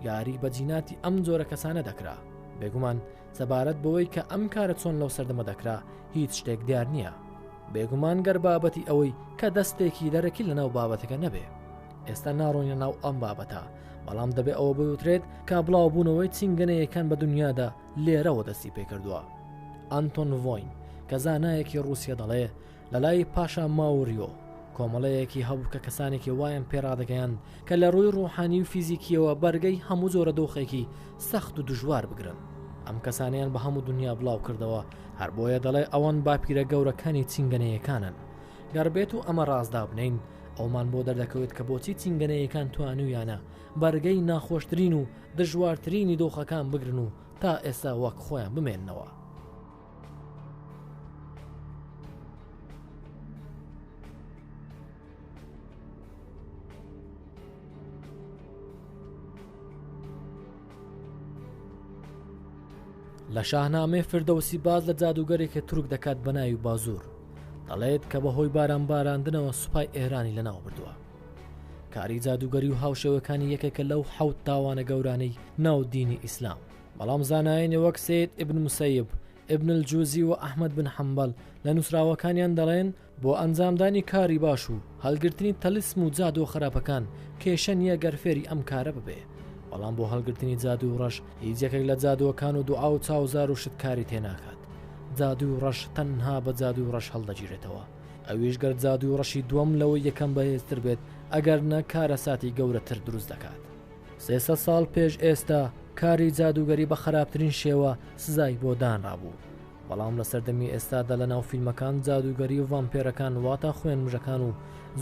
Speaker 1: یاری بەجیناتی ئەم جۆرە کەسانە دەکرا. بێگومان سەبارەت بەوەی کە ئەم کارە چۆن لەو سەردەمە دەکرا هیچ شتێک دیار نییە. بێگومان گەر بابەتی ئەوەی کە دەستێکی دەرەکی لەناو بابەتەکە نەبێ. ئێستا ناڕۆینە ناو ئەم بابەتە، بەڵام دەبێت ئەوە بوترێت کە بڵاوبوونەوەی چینگەنەیەکان بە دنیادا لێرەوە دەستی پێکردووە. ئانتۆن ڤۆین کە زانایەکی رووسیا دەڵێ لە لای پاشا ماوریۆ کۆمەڵەیەکی هەبوو کە کەسانێکی وایان پێڕادەگەیان کە لە ڕووی ڕوحانی و فیزیکیەوە بەرگەی هەموو جۆرە دۆخێکی سەخت و دژوار بگرن. ئەم کەسانیان بە هەموو دنیا بڵاو کردەوە، هەر بۆیە دەڵێ ئەوان باپیرە گەورەکانی چینگەنەیەکانن. گەربێت و ئەمە ڕازدا بنین ئەومان بۆ دەردەکەوێت کە بۆچی چینگەنەیەکان توانویانە بەرگەی ناخۆشترین و دژوارترینی دۆخەکان بگرن و تا ئێستا وەک خۆیان بمێننەوە. لە شاهنامێ فردەوسی باز لە جادوگەرێکی تورک دەکات بە ناوی بازوور، دەڵێت کە بەهۆی باران باراندنەوە سوپای ئێرانی لەناو بردووە. کاری جادوگەری و هاوشێوەکانی یەکێکە لەو حەوت تاوانە گەورانەی ناو دینی ئیسلام. بەڵام زانایانی وەک سید ئیبن موسەیب، ئیبن الجوزی و ئەحمەد بن حەمبەل لە نووسراوەکانیان دەڵێن بۆ ئەنجامدانی کاری باش و هەڵگرتنی تەلیسم و جادۆ خراپەکان کێشە نییە گەرفێری ئەم کارە ببێ. بەڵام بۆ هەڵگرتنی جادو و ڕەش هیچ یەکێک لە جادوەکان و دوعا و چاوزار و شت کاری تێناکات. جادو و ڕەش تەنها بە جادو و ڕەش هەڵدەگیرێتەوە. ئەویش گەر جادو و ڕەشی دووەم لەوەی یەکەم بەهێزتر بێت ئەگەر نە کارە ساتی گەورەتر دروست دەکات. 300 ساڵ پێش ئێستا کاری جادوگەری بە خراپترین شێوە سزای بۆ دانرابوو. بەڵام لە سەردەمی ئێستادا لە ناو فیلمەکان جادوگەری و ڤامپێرەکان واتە خوێن مژەکان و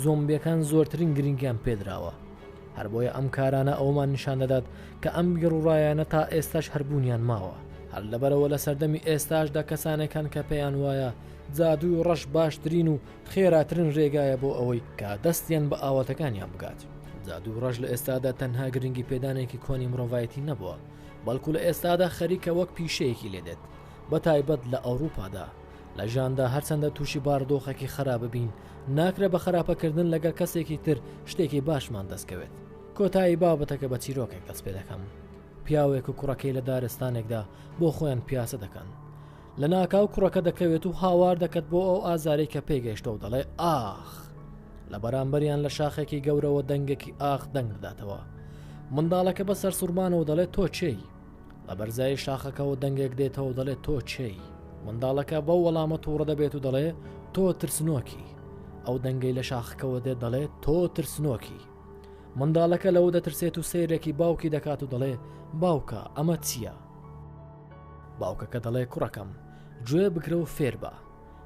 Speaker 1: زۆمبیەکان زۆرترین گرنگیان پێدراوە. هەر بۆیە ئەم کارانە ئەومان نیشان دەدات کە ئەم گەڕوڕایانە تا ئێستاش هەربوونیان ماوە. هەر لەبەرەوە لە سەردەمی ئێستاشدا کەسانێکان کە پێیان وایە جادو و ڕەش باشترین و خێراترن ڕێگایە بۆ ئەوەی کە دەستیان بە ئاواتەکانیان بگات. جادو و ڕەش لە ئێستادا تەنها گرنگی پێدانێکی کۆنی مرۆڤایەتی نەبووە، بەڵکو لە ئێستادا خەریکە وەک پیشەیەکی لێدێت. بە تایبەت لە ئەوروپادا لە ژاندا هەرچەندە تووشی بارودۆخێکی خراپ ببین ناکرێ بە خراپەکردن لەگەڵ کەسێکی تر شتێکی باشمان دەستکەوێت. کۆتایی بابەتەکە بە چیرۆکێک دەست پێ دەکەم. پیاوێک و کوڕەکەی لە دارستانێکدا بۆ خۆیان پیاسە دەکەن. لە ناکاو کوڕەکە دەکەوێت و هاوار دەکەت بۆ ئەو ئازارەی کە پێگەیشتە و دەڵێ ئاخ. لە بەرامبەریان لە شاخێکی گەورەوە دەنگێکی ئاخ دەنگ بداتەوە. منداڵەکە بە سەر سوورمانەوە دەڵێت تۆ چێی؟ لە بەرزای شاخەکەەوە دەنگێک دێتەوە دەڵێت تۆ چێی؟ منداڵەکە بەو وەڵامە تووڕە دەبێت و دەڵێ تۆ ترسنۆکی. ئەو دەنگەی لە شاخەکەەوە دێت دەڵێت تۆ ترسنۆکی. منداڵەکە لەو دەترسێت و سیرێکی باوکی دەکات و دەڵێ باوکە ئەمە چییە؟ باوکەکە دەڵێ کوڕەکەم گوێ بگرە و فێر بە.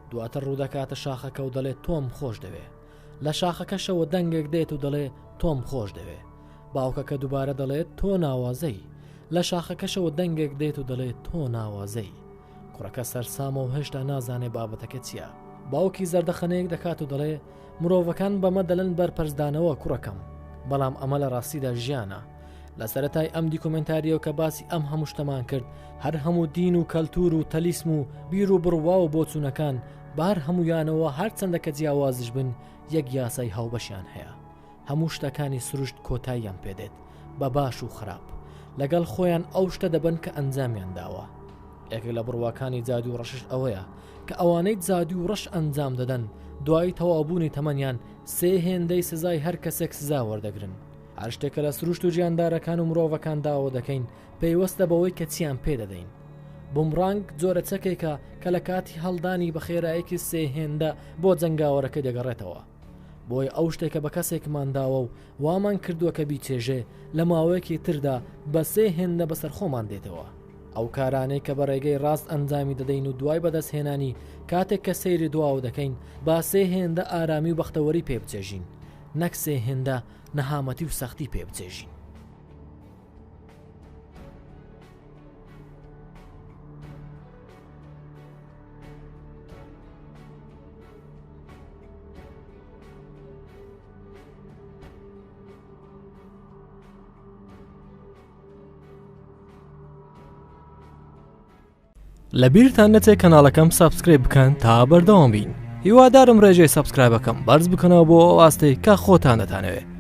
Speaker 1: دواتر ڕوودەکاتە شاخەکە و دەڵێ تۆم خۆش دەوێ. لە شاخەکەشەوە دەنگێک دێت و دەڵێ تۆم خۆش دەوێ. باوکەکە دووبارە دەڵێت تۆ ناوازەی. لە شاخەکەشەوە دەنگێک دێت و دەڵێت تۆ ناوازەی. کوڕەکە سەرسامە و هێشتا نازانێ بابەتەکە چییە. باوکی زەردەخەنەیەک دەکات و دەڵێ مرۆڤەکان بەمە دەڵێن بەرپەرزدانەوە کوڕەکەم، بەڵام ئەمە لە ڕاستیدا ژیانە. لە سەرەتای ئەم دیکۆمنتاریەوە کە باسی ئەم هەموو شتەمان کرد، هەر هەموو دین و کەلتور و تەلیسم و بیر و بڕوا و بۆچوونەکان بار هەمویانەوە هەر چەندە کە جیاوازش بن یەک یاسای هاوبەشیان هەیە. هەموو شتەکانی سروشت کۆتاییان پێدێت بە باش و خراپ، لەگەڵ خۆیان ئەو شتە دەبن کە ئەنجامیان داوە. یەکێک لە بڕواکانی جادو و ڕەشش ئەوەیە کە ئەوانەی جادو و ڕەش ئەنجام دەدەن دوای تەوابوونی تەمەنیان 3 هێندەی سزای هەر کەسێک سزا وەردەگرن. هەر شتێکە لە سروشت و گیاندارەکان و مرۆڤەکان داوە دەکەین پێیوەستە بەوەی کە چیان پێدەدەین. بومڕانگ جۆرە چەکێکە کە لە کاتی هەڵدانی بە خێرایەکی 3 هێندە بۆ جەنگاوەرەکە دەگەڕێتەوە. بۆی ئەو شتێکە بە کەسێکمان داوە و وامان کردووە کە بیچێژێ لە ماوەیەکی تردا بە 3 هێندە بەسەر خۆمان دێتەوە. ئەو کارانەی کە بە ڕێگەی ڕاست ئەنجامی دەدەین و دوای بەدەستهێنانی کاتێک کە سەیری دواوە دەکەین با 3 هێندە ئارامی و بەختەوەری پێ بچێژین، نەک 3 هێندە نەهامەتی و سەختی پێ بچێژین.
Speaker 2: لەبیرتان نەچێت کەناڵەکەم سابسکرایب بکەن تا بەردەوام بین.
Speaker 1: هیوادارم ڕێژەی سەبسکرایبەکەم بەرز بکەنەوە بۆ ئەو ئاستەی کە خۆتان دەتانەوێت.